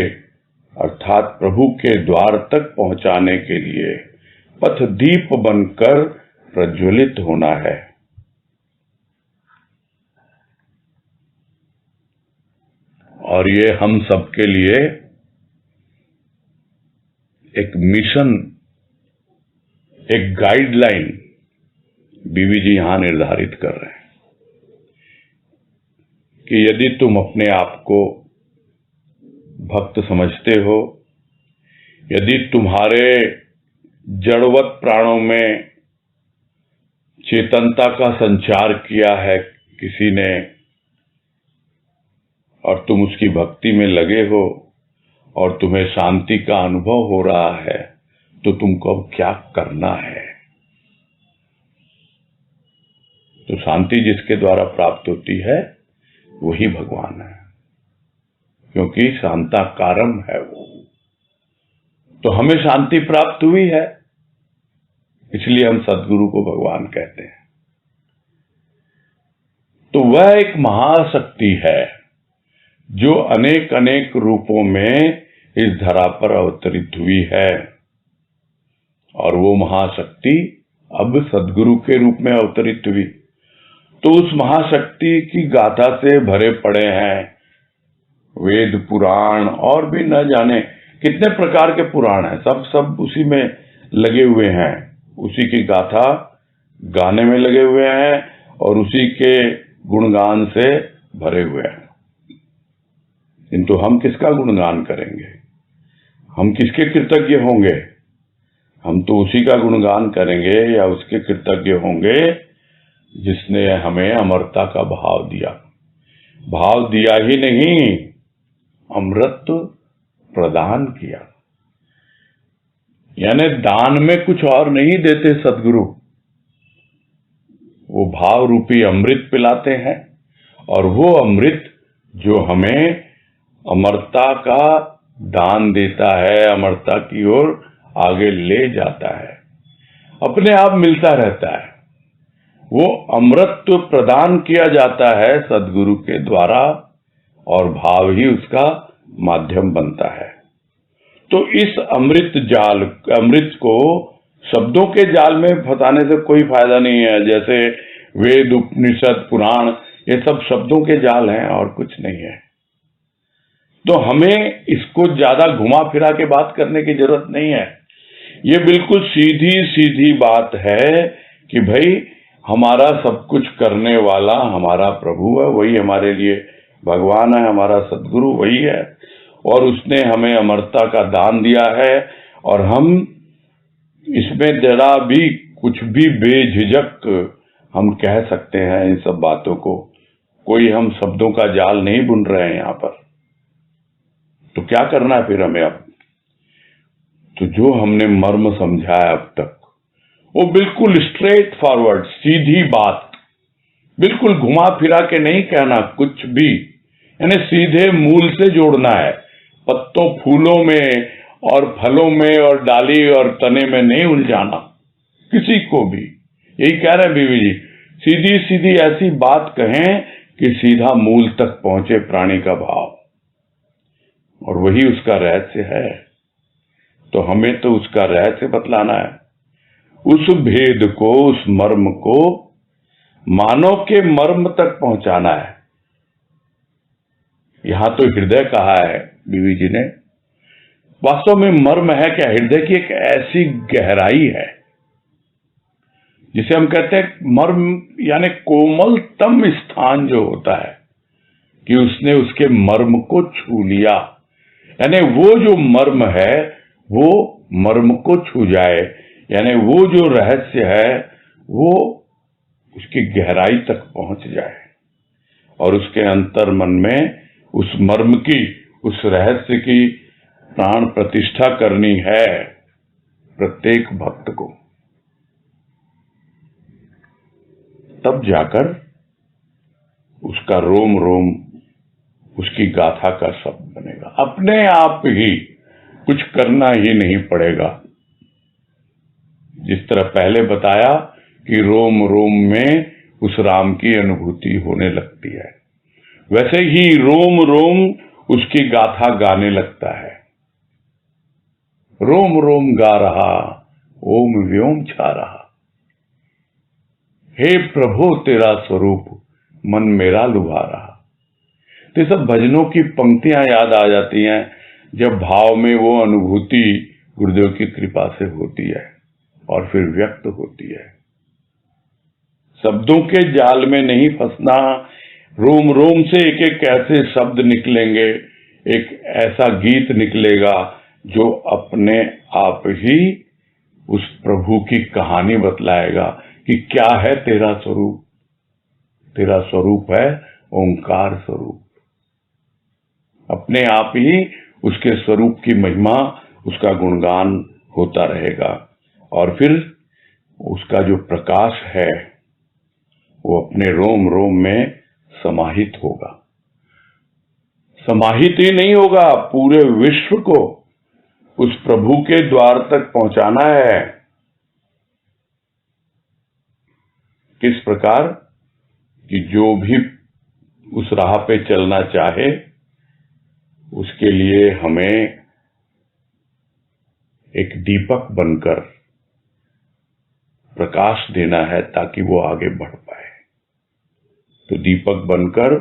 अर्थात प्रभु के द्वार तक पहुंचाने के लिए पथ दीप बनकर प्रज्वलित होना है। और ये हम सबके लिए एक मिशन, एक गाइडलाइन बीवी जी यहां निर्धारित कर रहे हैं कि यदि तुम अपने आप को भक्त समझते हो, यदि तुम्हारे जड़वत प्राणों में चेतनता का संचार किया है किसी ने और तुम उसकी भक्ति में लगे हो और तुम्हें शांति का अनुभव हो रहा है, तो तुमको अब क्या करना है। तो शांति जिसके द्वारा प्राप्त होती है वही भगवान है, क्योंकि शांताकारम है वो। तो हमें शांति प्राप्त हुई है, इसलिए हम सद्गुरु को भगवान कहते हैं। तो वह एक महाशक्ति है जो अनेक अनेक रूपों में इस धरा पर अवतरित हुई है, और वो महाशक्ति अब सद्गुरु के रूप में अवतरित हुई। तो उस महाशक्ति की गाथा से भरे पड़े हैं वेद पुराण, और भी न जाने कितने प्रकार के पुराण हैं, सब उसी में लगे हुए हैं, उसी की गाथा गाने में लगे हुए हैं और उसी के गुणगान से भरे हुए हैं। किंतु हम किसका गुणगान करेंगे, हम किसके कृतज्ञ होंगे? हम तो उसी का गुणगान करेंगे या उसके कृतज्ञ होंगे जिसने हमें अमरता का भाव दिया। भाव दिया ही नहीं, अमृत प्रदान किया। यानी दान में कुछ और नहीं देते सद्गुरु, वो भाव रूपी अमृत पिलाते हैं, और वो अमृत जो हमें अमरता का दान देता है, अमरता की ओर आगे ले जाता है, अपने आप मिलता रहता है। वो अमृत प्रदान किया जाता है सद्गुरु के द्वारा, और भाव ही उसका माध्यम बनता है। तो इस अमृत को शब्दों के जाल में फंसाने से कोई फायदा नहीं है। जैसे वेद उपनिषद पुराण ये सब शब्दों के जाल हैं और कुछ नहीं है। तो हमें इसको ज्यादा घुमा फिरा के बात करने की जरूरत नहीं है। ये बिल्कुल सीधी सीधी बात है कि भाई हमारा सब कुछ करने वाला हमारा प्रभु है, वही हमारे लिए भगवान है, हमारा सद्गुरु वही है, और उसने हमें अमरता का दान दिया है। और हम इसमें जरा भी कुछ भी बेझिझक हम कह सकते हैं इन सब बातों को, कोई हम शब्दों का जाल नहीं बुन रहे हैं यहाँ पर। तो क्या करना है फिर हमें अब? तो जो हमने मर्म समझा है अब तक, वो बिल्कुल स्ट्रेट फॉरवर्ड, सीधी बात, बिल्कुल घुमा फिरा के नहीं कहना कुछ भी, यानी सीधे मूल से जोड़ना है। पत्तों फूलों में और फलों में और डाली और तने में नहीं उलझाना किसी को भी। यही कह रहे हैं बीवी जी, सीधी सीधी ऐसी बात कहें कि सीधा मूल तक पहुंचे प्राणी का भाव, और वही उसका रहस्य है। तो हमें तो उसका रहस्य बतलाना है, उस भेद को, उस मर्म को मानव के मर्म तक पहुंचाना है। यहां तो हृदय कहा है बीवी जी ने, वास्तव में मर्म है क्या? हृदय की एक ऐसी गहराई है जिसे हम कहते हैं मर्म, यानी कोमलतम स्थान जो होता है कि उसने उसके मर्म को छू लिया, यानी वो जो मर्म है वो मर्म को छू जाए, यानी वो जो रहस्य है वो उसकी गहराई तक पहुंच जाए, और उसके अंतर मन में उस मर्म की, उस रहस्य की प्राण प्रतिष्ठा करनी है प्रत्येक भक्त को। तब जाकर उसका रोम रोम, उसकी गाथा का शब्द बनेगा। अपने आप ही कुछ करना ही नहीं पड़ेगा। जिस तरह पहले बताया कि रोम रोम में उस राम की अनुभूति होने लगती है, वैसे ही रोम रोम उसकी गाथा गाने लगता है। रोम रोम गा रहा, ओम व्योम छा रहा, हे प्रभु तेरा स्वरूप मन मेरा लुभा रहा। तो सब भजनों की पंक्तियां याद आ जाती हैं जब भाव में वो अनुभूति गुरुदेव की कृपा से होती है और फिर व्यक्त होती है। शब्दों के जाल में नहीं फंसना, रोम रोम से एक एक ऐसे शब्द निकलेंगे, एक ऐसा गीत निकलेगा जो अपने आप ही उस प्रभु की कहानी बतलाएगा कि क्या है तेरा स्वरूप। तेरा स्वरूप है ओंकार स्वरूप। अपने आप ही उसके स्वरूप की महिमा, उसका गुणगान होता रहेगा, और फिर उसका जो प्रकाश है वो अपने रोम रोम में समाहित होगा। समाहित ही नहीं होगा, पूरे विश्व को उस प्रभु के द्वार तक पहुंचाना है। किस प्रकार कि जो भी उस राह पे चलना चाहे उसके लिए हमें एक दीपक बनकर प्रकाश देना है ताकि वो आगे बढ़ पाए। तो दीपक बनकर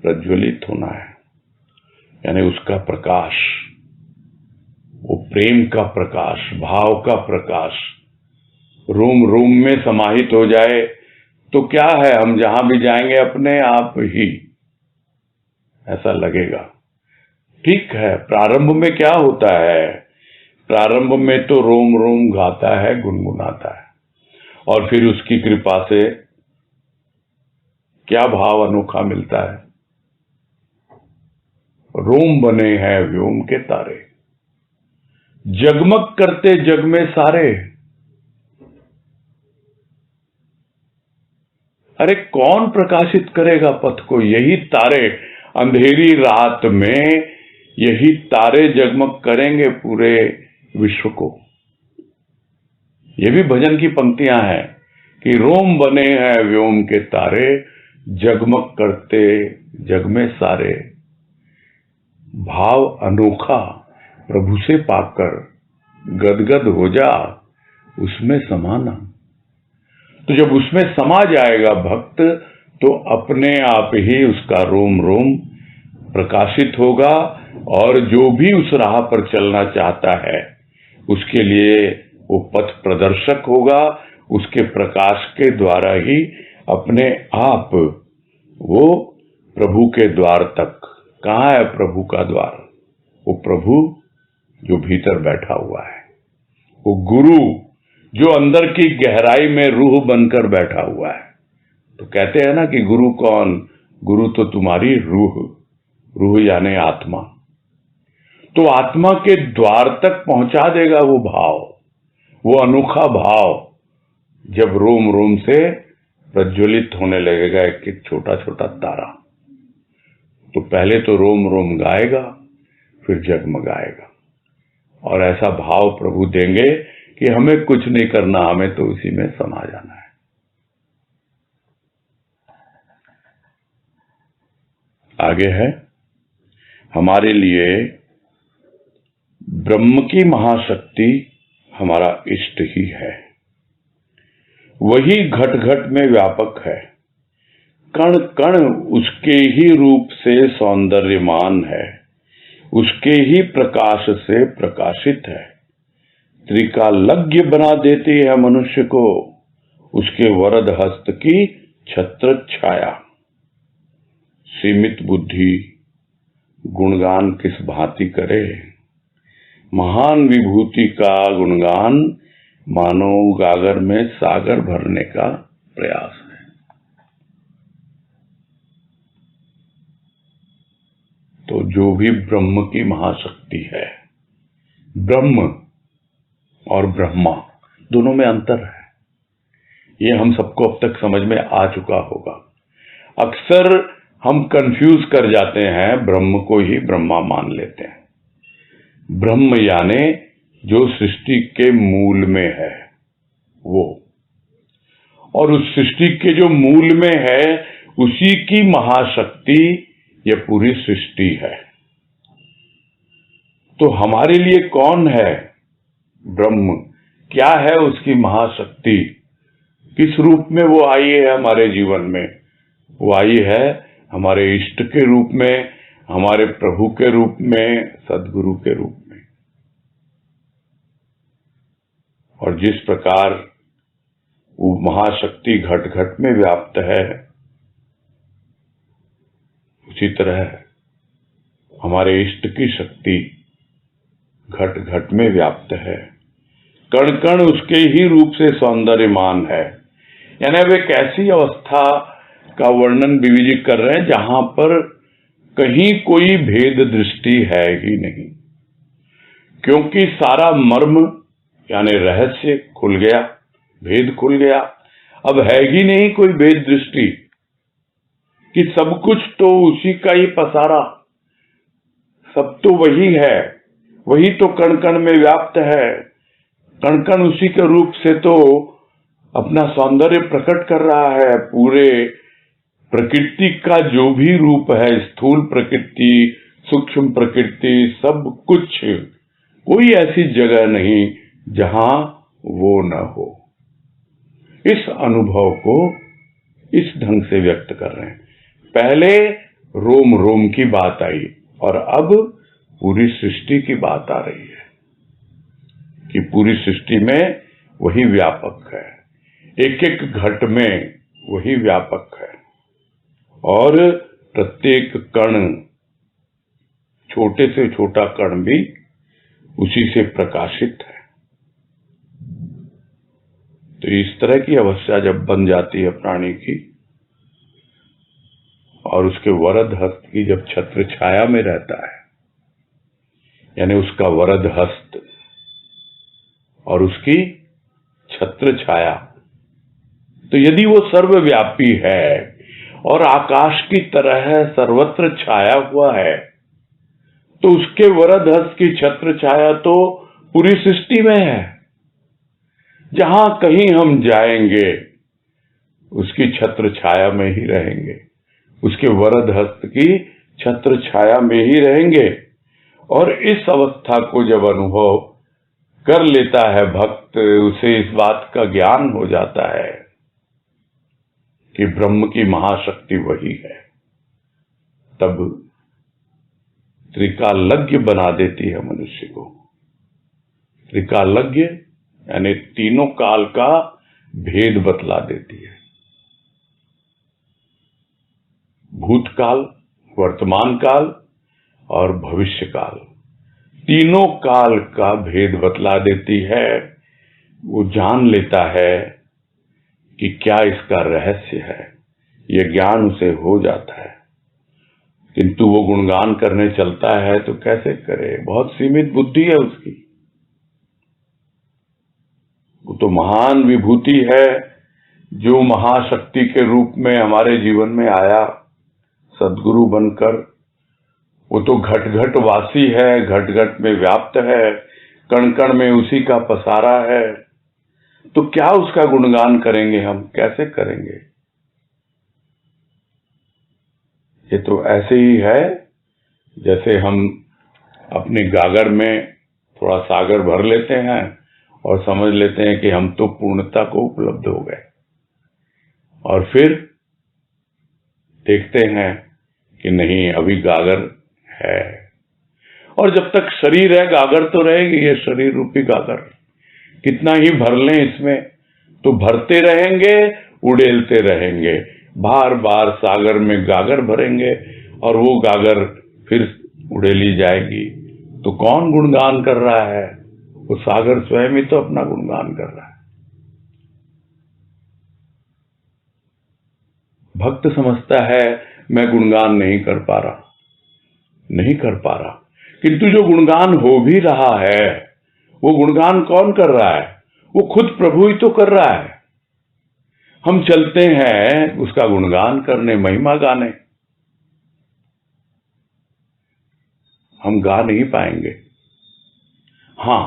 प्रज्वलित होना है, यानी उसका प्रकाश, वो प्रेम का प्रकाश, भाव का प्रकाश रोम रोम में समाहित हो जाए। तो क्या है, हम जहां भी जाएंगे अपने आप ही ऐसा लगेगा। ठीक है, प्रारंभ में क्या होता है? प्रारंभ में तो रोम रोम गाता है, गुनगुनाता है, और फिर उसकी कृपा से क्या भाव अनोखा मिलता है। रोम बने हैं व्योम के तारे, जगमग करते जग में सारे। अरे कौन प्रकाशित करेगा पथ को? यही तारे अंधेरी रात में, यही तारे जगमग करेंगे पूरे विश्व को। ये भी भजन की पंक्तियां हैं कि रोम बने हैं व्योम के तारे, जगमग करते जग में सारे। भाव अनोखा प्रभु से पाकर गदगद हो जा, उसमें समाना। तो जब उसमें समा जाएगा भक्त तो अपने आप ही उसका रोम रोम प्रकाशित होगा, और जो भी उस राह पर चलना चाहता है उसके लिए वो पथ प्रदर्शक होगा, उसके प्रकाश के द्वारा ही अपने आप वो प्रभु के द्वार तक, कहाँ है प्रभु का द्वार? वो प्रभु जो भीतर बैठा हुआ है, वो गुरु जो अंदर की गहराई में रूह बनकर बैठा हुआ है। तो कहते हैं ना कि गुरु कौन? गुरु तो तुम्हारी रूह, रूह यानी आत्मा। तो आत्मा के द्वार तक पहुंचा देगा वो भाव, वो अनोखा भाव, जब रोम रोम से प्रज्वलित होने लगेगा एक एक छोटा छोटा तारा। तो पहले तो रोम रोम गाएगा, फिर जगमगाएगा। और ऐसा भाव प्रभु देंगे कि हमें कुछ नहीं करना, हमें तो उसी में समा जाना है। आगे है, हमारे लिए ब्रह्म की महाशक्ति हमारा इष्ट ही है। वही घट घट में व्यापक है, कण कण उसके ही रूप से सौंदर्यमान है, उसके ही प्रकाश से प्रकाशित है। त्रिकालज्ञ बना देती है मनुष्य को उसके वरद हस्त की छत्र छाया। सीमित बुद्धि गुणगान किस भांति करे, महान विभूति का गुणगान मानो गागर में सागर भरने का प्रयास है। तो जो भी ब्रह्म की महाशक्ति है, ब्रह्म और ब्रह्मा दोनों में अंतर है, ये हम सबको अब तक समझ में आ चुका होगा। अक्सर हम कंफ्यूज कर जाते हैं, ब्रह्म को ही ब्रह्मा मान लेते हैं। ब्रह्म यानी जो सृष्टि के मूल में है वो, और उस सृष्टि के जो मूल में है उसी की महाशक्ति ये पूरी सृष्टि है। तो हमारे लिए कौन है ब्रह्म? क्या है उसकी महाशक्ति? किस रूप में वो आई है हमारे जीवन में? वो आई है हमारे इष्ट के रूप में, हमारे प्रभु के रूप में, सदगुरु के रूप में। और जिस प्रकार वो महाशक्ति घट घट में व्याप्त है, उसी तरह हमारे इष्ट की शक्ति घट घट में व्याप्त है, कण कण उसके ही रूप से सौंदर्यमान है। यानी वे कैसी अवस्था का वर्णन बीवी जी कर रहे हैं जहां पर कहीं कोई भेद दृष्टि है ही नहीं, क्योंकि सारा मर्म यानी रहस्य खुल गया, भेद खुल गया। अब है ही नहीं कोई भेद दृष्टि कि सब कुछ तो उसी का ही पसारा, सब तो वही है, वही तो कण कण में व्याप्त है, कण कण उसी के रूप से तो अपना सौंदर्य प्रकट कर रहा है। पूरे प्रकृति का जो भी रूप है, स्थूल प्रकृति, सूक्ष्म प्रकृति, सब कुछ, कोई ऐसी जगह नहीं जहां वो न हो। इस अनुभव को इस ढंग से व्यक्त कर रहे हैं। पहले रोम रोम की बात आई और अब पूरी सृष्टि की बात आ रही है कि पूरी सृष्टि में वही व्यापक है, एक एक घट में वही व्यापक है, और प्रत्येक कण, छोटे से छोटा कण भी उसी से प्रकाशित है। तो इस तरह की अवस्था जब बन जाती है प्राणी की, और उसके वरद हस्त की जब छत्र छाया में रहता है, यानी उसका वरद हस्त और उसकी छत्र छाया, तो यदि वो सर्वव्यापी है और आकाश की तरह सर्वत्र छाया हुआ है, तो उसके वरद हस्त की छत्र छाया तो पूरी सृष्टि में है। जहां कहीं हम जाएंगे उसकी छत्र छाया में ही रहेंगे, उसके वरद हस्त की छत्र छाया में ही रहेंगे। और इस अवस्था को जब अनुभव कर लेता है भक्त, उसे इस बात का ज्ञान हो जाता है कि ब्रह्म की महाशक्ति वही है, तब त्रिकालज्ञ बना देती है मनुष्य को। त्रिकालज्ञ यानी तीनों काल का भेद बतला देती है। भूतकाल, वर्तमान काल और भविष्य काल, तीनों काल का भेद बतला देती है। वो जान लेता है कि क्या इसका रहस्य है, यह ज्ञान उसे हो जाता है। किंतु वो गुणगान करने चलता है तो कैसे करे, बहुत सीमित बुद्धि है उसकी। वो तो महान विभूति है जो महाशक्ति के रूप में हमारे जीवन में आया सद्गुरु बनकर। वो तो घट घट वासी है, घट घट में व्याप्त है, कण कण में उसी का पसारा है। तो क्या उसका गुणगान करेंगे हम, कैसे करेंगे? ये तो ऐसे ही है जैसे हम अपने गागर में थोड़ा सागर भर लेते हैं और समझ लेते हैं कि हम तो पूर्णता को उपलब्ध हो गए, और फिर देखते हैं कि नहीं, अभी गागर है। और जब तक शरीर है गागर तो रहेगी, ये शरीर रूपी गागर। कितना ही भर लें इसमें तो भरते रहेंगे, उड़ेलते रहेंगे, बार बार सागर में गागर भरेंगे और वो गागर फिर उड़ेली जाएगी। तो कौन गुणगान कर रहा है? वो सागर स्वयं ही तो अपना गुणगान कर रहा है। भक्त समझता है मैं गुणगान नहीं कर पा रहा, नहीं कर पा रहा। किंतु जो गुणगान हो भी रहा है, वो गुणगान कौन कर रहा है? वो खुद प्रभु ही तो कर रहा है। हम चलते हैं उसका गुणगान करने, महिमा गाने। हम गा नहीं पाएंगे। हाँ,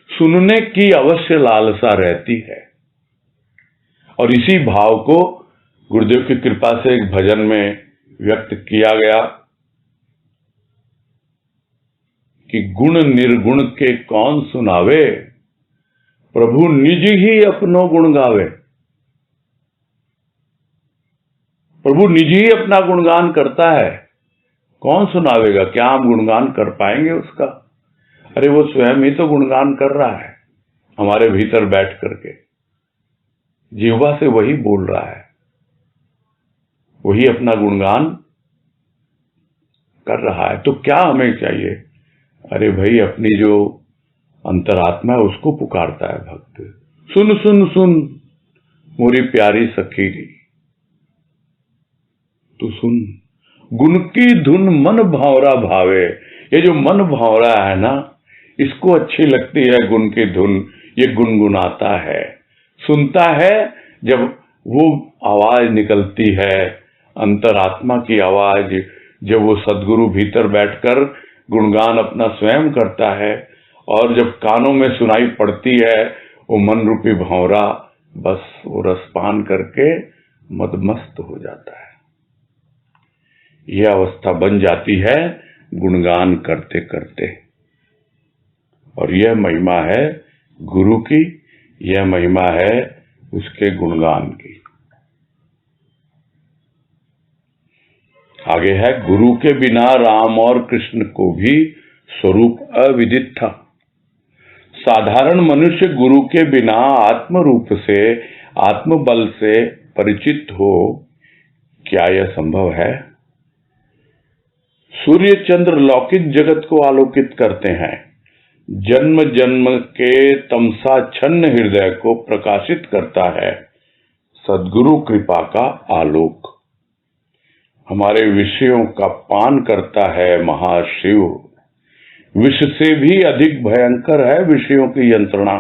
सुनने की अवश्य लालसा रहती है। और इसी भाव को गुरुदेव की कृपा से एक भजन में व्यक्त किया गया कि गुण निर्गुण के कौन सुनावे, प्रभु निज ही अपनो गुण गावे। प्रभु निज ही अपना गुणगान करता है, कौन सुनावेगा? क्या हम गुणगान कर पाएंगे उसका? अरे वो स्वयं ही तो गुणगान कर रहा है हमारे भीतर बैठ करके। जिह्वा से वही बोल रहा है, वही अपना गुणगान कर रहा है। तो क्या हमें चाहिए? अरे भाई, अपनी जो अंतरात्मा है उसको पुकारता है भक्त। सुन सुन सुन मोरी प्यारी सखी, तू सुन। गुण की धुन मन भावरा भावे। ये जो मन भावरा है ना, इसको अच्छी लगती है गुण की धुन। ये गुनगुनाता है, सुनता है। जब वो आवाज निकलती है, अंतरात्मा की आवाज, जब वो सद्गुरु भीतर बैठकर गुणगान अपना स्वयं करता है और जब कानों में सुनाई पड़ती है, वो मन रूपी भंवरा बस वो रसपान करके मदमस्त हो जाता है। यह अवस्था बन जाती है गुणगान करते करते। और यह महिमा है गुरु की, यह महिमा है उसके गुणगान की। आगे है, गुरु के बिना राम और कृष्ण को भी स्वरूप अविदित था। साधारण मनुष्य गुरु के बिना आत्म रूप से, आत्मबल से परिचित हो, क्या यह संभव है? सूर्य चंद्र लौकिक जगत को आलोकित करते हैं, जन्म जन्म के तमसा छन्न हृदय को प्रकाशित करता है सद्गुरु कृपा का आलोक। हमारे विषयों का पान करता है महाशिव। विष से भी अधिक भयंकर है विषयों की यंत्रणा।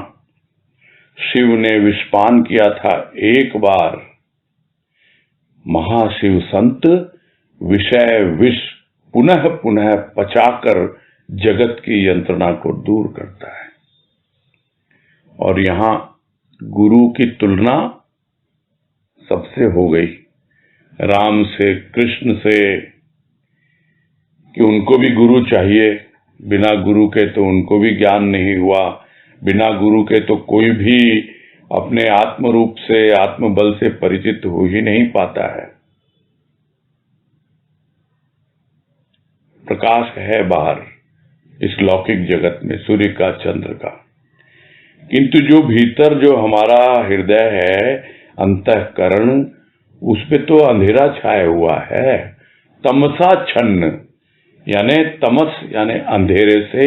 शिव ने विषपान किया था एक बार। महाशिव संत विषय विष पुनः पुनः पचाकर जगत की यंत्रणा को दूर करता है। और यहां गुरु की तुलना सबसे हो गई, राम से, कृष्ण से, कि उनको भी गुरु चाहिए। बिना गुरु के तो उनको भी ज्ञान नहीं हुआ। बिना गुरु के तो कोई भी अपने आत्म रूप से, आत्मबल से परिचित हो ही नहीं पाता है। प्रकाश है बाहर इस लौकिक जगत में, सूर्य का, चंद्र का। किंतु जो भीतर जो हमारा हृदय है, अंतःकरण, उस पे तो अंधेरा छाया हुआ है, तमसा छन्न, यानी तमस यानी अंधेरे से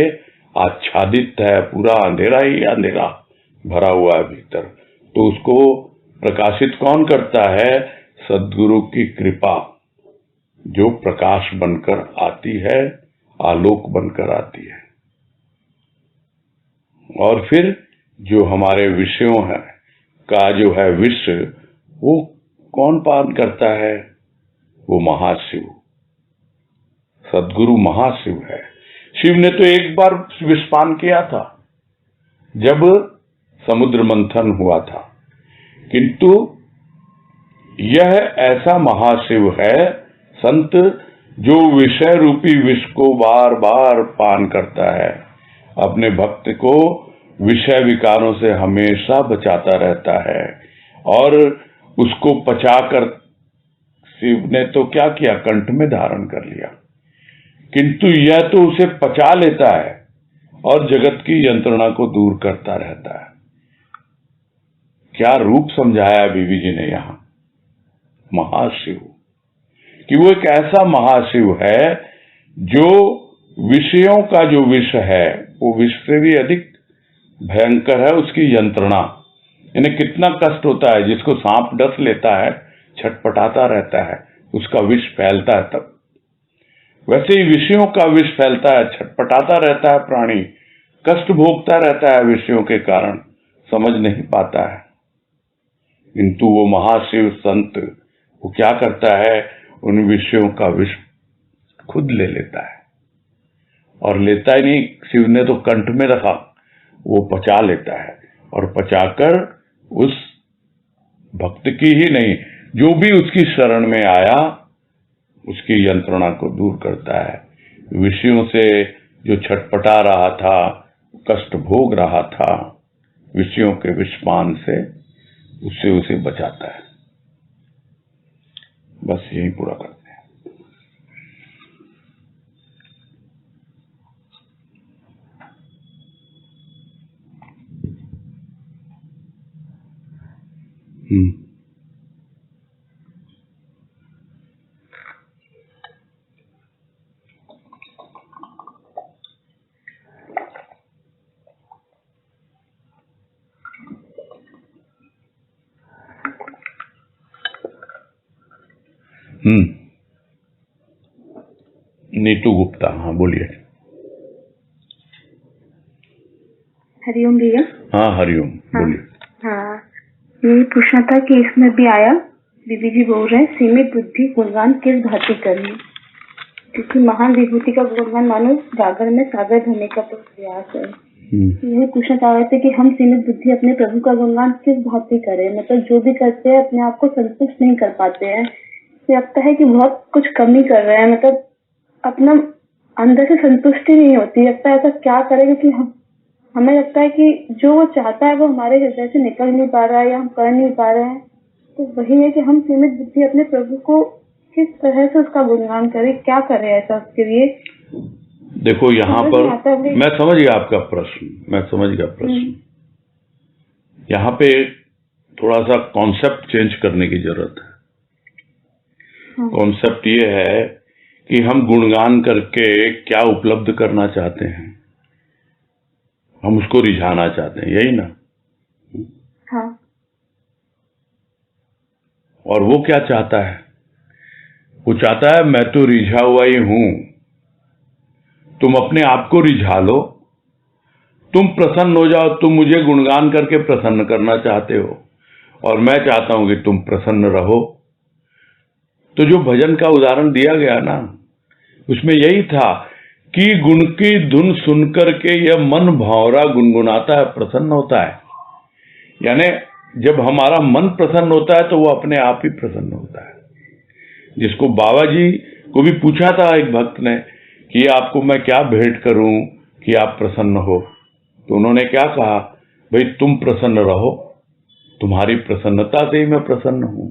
आच्छादित है, पूरा अंधेरा ही अंधेरा भरा हुआ है भीतर। तो उसको प्रकाशित कौन करता है? सद्गुरु की कृपा, जो प्रकाश बनकर आती है, आलोक बनकर आती है। और फिर जो हमारे विषयों है का जो है विष, वो कौन पान करता है? वो महाशिव, सद्गुरु महाशिव है। शिव ने तो एक बार विषपान किया था जब समुद्र मंथन हुआ था, किंतु यह ऐसा महाशिव है संत जो विषय रूपी विष को बार बार पान करता है, अपने भक्त को विषय विकारों से हमेशा बचाता रहता है। और उसको पचाकर शिव ने तो क्या किया? कंठ में धारण कर लिया, किंतु यह तो उसे पचा लेता है और जगत की यंत्रणा को दूर करता रहता है। क्या रूप समझाया बीवी जी ने यहां, महाशिव, कि वो एक ऐसा महाशिव है जो विषयों का जो विष है वो विष से भी अधिक भयंकर है उसकी यंत्रणा। इन्हें कितना कष्ट होता है, जिसको सांप डस लेता है छटपटाता रहता है, उसका विष फैलता है तब। वैसे ही विषयों का विष फैलता है, छटपटाता रहता है प्राणी, कष्ट भोगता रहता है विषयों के कारण, समझ नहीं पाता है। किंतु वो महाशिव संत वो क्या करता है? उन विषयों का विष खुद ले लेता है, और लेता ही नहीं, शिव ने तो कंठ में रखा, वो पचा लेता है, और पचाकर उस भक्त की ही नहीं, जो भी उसकी शरण में आया उसकी यंत्रणा को दूर करता है। विषयों से जो छटपटा रहा था, कष्ट भोग रहा था, विषयों के विषपान से, उससे उसे बचाता है। बस यही पूरा करते हैं। नीतू गुप्ता, हाँ बोलिए। हरिओम भैया। हाँ हरिओम, बोलिए। हाँ, ये पूछना था कि इसमें भी आया, बीबी जी बोल रहे हैं सीमित बुद्धि गुणगान किस भांति करें, क्योंकि महान विभूति का गुणगान मानो गागर में सागर भरने का तो प्रयास है। ये पूछना चाह रहे थे कि हम सीमित बुद्धि अपने प्रभु का गुणगान किस भांति करें, मतलब जो भी करते हैं अपने आप को संतुष्ट नहीं कर पाते हैं, लगता है कि बहुत कुछ कमी कर रहे हैं, मतलब अपना अंदर से संतुष्टि नहीं होती, लगता है ऐसा क्या करें, क्योंकि हमें लगता है कि जो वो चाहता है वो हमारे हृदय से निकल नहीं पा रहा है या हम कर नहीं पा रहे हैं। तो वही है कि हम सीमित बुद्धि अपने प्रभु को किस तरह से उसका गुणगान करें, क्या करें ऐसा उसके लिए। देखो यहाँ पर मैं समझ गया आपका प्रश्न, मैं समझ गया प्रश्न। यहाँ पे थोड़ा सा कॉन्सेप्ट चेंज करने की जरूरत है। कॉन्सेप्ट ये है कि हम गुणगान करके क्या उपलब्ध करना चाहते हैं, हम उसको रिझाना चाहते हैं, यही ना? हाँ। और वो क्या चाहता है? वो चाहता है मैं तो रिझा हुआ ही हूं, तुम अपने आप को रिझा लो, तुम प्रसन्न हो जाओ। तुम मुझे गुणगान करके प्रसन्न करना चाहते हो और मैं चाहता हूं कि तुम प्रसन्न रहो। तो जो भजन का उदाहरण दिया गया ना, उसमें यही था कि गुण की धुन सुनकर के यह मन भंवरा गुनगुनाता है, प्रसन्न होता है। यानी जब हमारा मन प्रसन्न होता है तो वो अपने आप ही प्रसन्न होता है। जिसको बाबा जी को भी पूछा था एक भक्त ने कि आपको मैं क्या भेंट करूं कि आप प्रसन्न हो, तो उन्होंने क्या कहा, भाई तुम प्रसन्न रहो, तुम्हारी प्रसन्नता से ही मैं प्रसन्न हूं।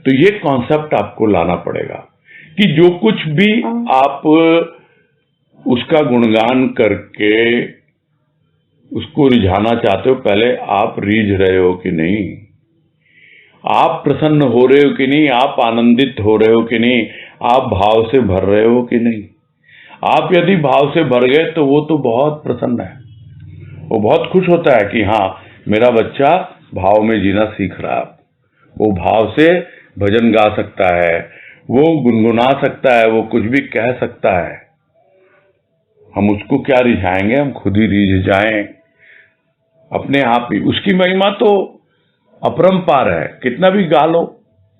तो ये कॉन्सेप्ट आपको लाना पड़ेगा कि जो कुछ भी आप उसका गुणगान करके उसको रिझाना चाहते हो, पहले आप रीझ रहे हो कि नहीं, आप प्रसन्न हो रहे हो कि नहीं, आप आनंदित हो रहे हो कि नहीं, आप भाव से भर रहे हो कि नहीं। आप यदि भाव से भर गए तो वो तो बहुत प्रसन्न है, वो बहुत खुश होता है कि हाँ मेरा बच्चा भाव में जीना सीख रहा है। वो भाव से भजन गा सकता है, वो गुनगुना सकता है, वो कुछ भी कह सकता है। हम उसको क्या रिझाएंगे, हम खुद ही रिझ जाएं अपने आप ही। उसकी महिमा तो अपरंपार है, कितना भी गा लो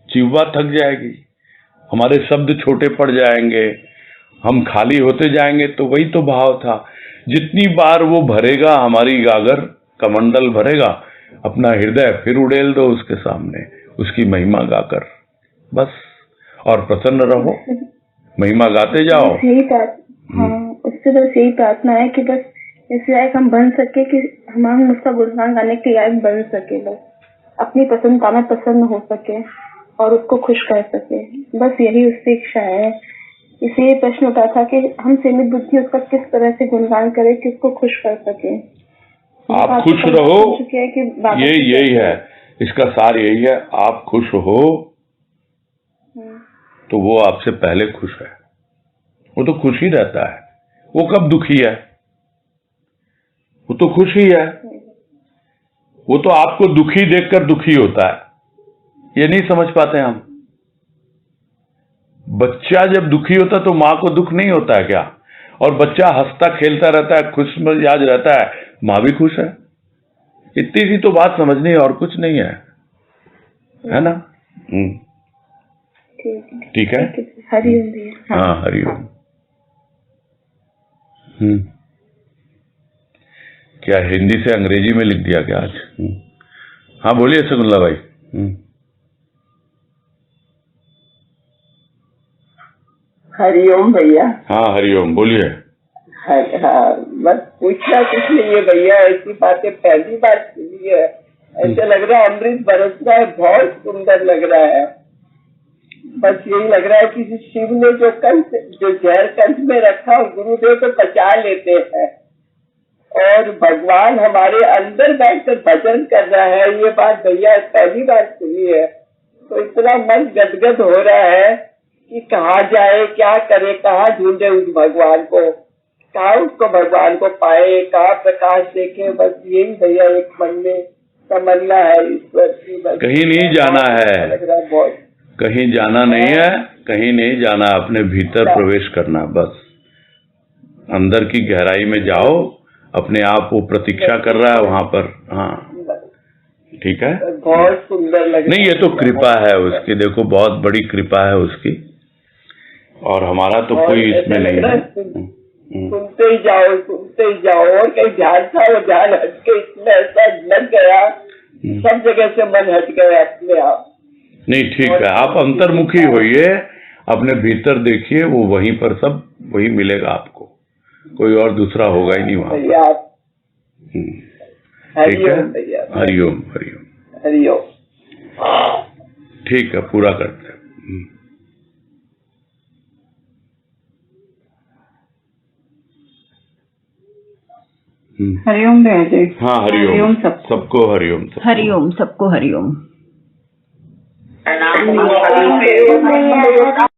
जिह्वा थक जाएगी, हमारे शब्द छोटे पड़ जाएंगे, हम खाली होते जाएंगे। तो वही तो भाव था। जितनी बार वो भरेगा हमारी गागर, कमंडल भरेगा, अपना हृदय फिर उड़ेल दो उसके सामने, उसकी महिमा गाकर बस, और प्रसन्न रहो, महिमा गाते जाओ। बस यही हाँ, उससे बस यही प्रार्थना है कि बस इस लायक हम बन सके कि हम उसका गुणगान गाने के लायक बन सके, बस अपनी प्रसन्नता में प्रसन्न हो सके और उसको खुश कर सके, बस यही उसकी इच्छा है। इसलिए प्रश्न उठा था कि हम सीमित बुद्धि उसका किस तरह से गुणगान करें कि उसको खुश कर सके। आप खुश रहो, यही है इसका सार, यही है। आप खुश हो तो वो आपसे पहले खुश है, वो तो खुश ही रहता है। वो कब दुखी है, वो तो खुश ही है। वो तो आपको दुखी देखकर दुखी होता है, ये नहीं समझ पाते हम। बच्चा जब दुखी होता तो माँ को दुख नहीं होता है क्या? और बच्चा हंसता खेलता रहता है, खुश मिजाज रहता है, माँ भी खुश है। इतनी सी तो बात समझनी है, और कुछ नहीं है ना? ठीक है। हरिओम भैया। हाँ हरिओम। क्या हिंदी से अंग्रेजी में लिख दिया क्या आज? हाँ बोलिए शकुंतला भाई। हरिओम भैया। हाँ हरिओम, बोलिए। हाँ, बस पूछना कुछ नहीं है भैया, ऐसी बातें पहली बार सुनी है। ऐसा लग रहा है अमृत बरस रहा है, बहुत सुंदर लग रहा है। बस यही लग रहा है कि शिव ने जो जहर कंठ में रखा, गुरुदेव तो पचा लेते हैं, और भगवान हमारे अंदर बैठकर भजन कर रहा है। ये बात भैया पहली बार सुनी है, तो इतना मन गदगद हो रहा है कि कहाँ जाए, क्या करे, कहाँ ढूंढे उस भगवान को, कहाँ उसको भगवान को पाए, कहाँ प्रकाश देखे। बस यही भैया एक मन में तमन्ना है ईश्वर की। बस कहीं नहीं जाना है, लग रहा है बहुत, कहीं जाना नहीं है, कहीं नहीं जाना, अपने भीतर प्रवेश करना, बस अंदर की गहराई में जाओ, अपने आप वो प्रतीक्षा कर रहा है वहां पर। हाँ ठीक है, बहुत सुंदर लग रहा है। नहीं ये तो कृपा है उसकी, देखो बहुत बड़ी कृपा है उसकी, और हमारा तो कोई इसमें नहीं है। सुनते ही जाओ, और कहीं ध्यान था वो ध्यान हटके इसमें ऐसा लग गया, सब जगह से मन हट गया अपने आप। नहीं ठीक है, आप अंतर्मुखी होइए, अपने भीतर देखिए, वो वहीं पर सब वही मिलेगा आपको, कोई और दूसरा होगा ही नहीं वहां पर। ठीक है, हरिओम हरिओम हरिओम। ठीक है, पूरा करते हैं। हरिओम भैया जी। हाँ हरिओम, सबको हरिओम। हरिओम, सबको हरिओम।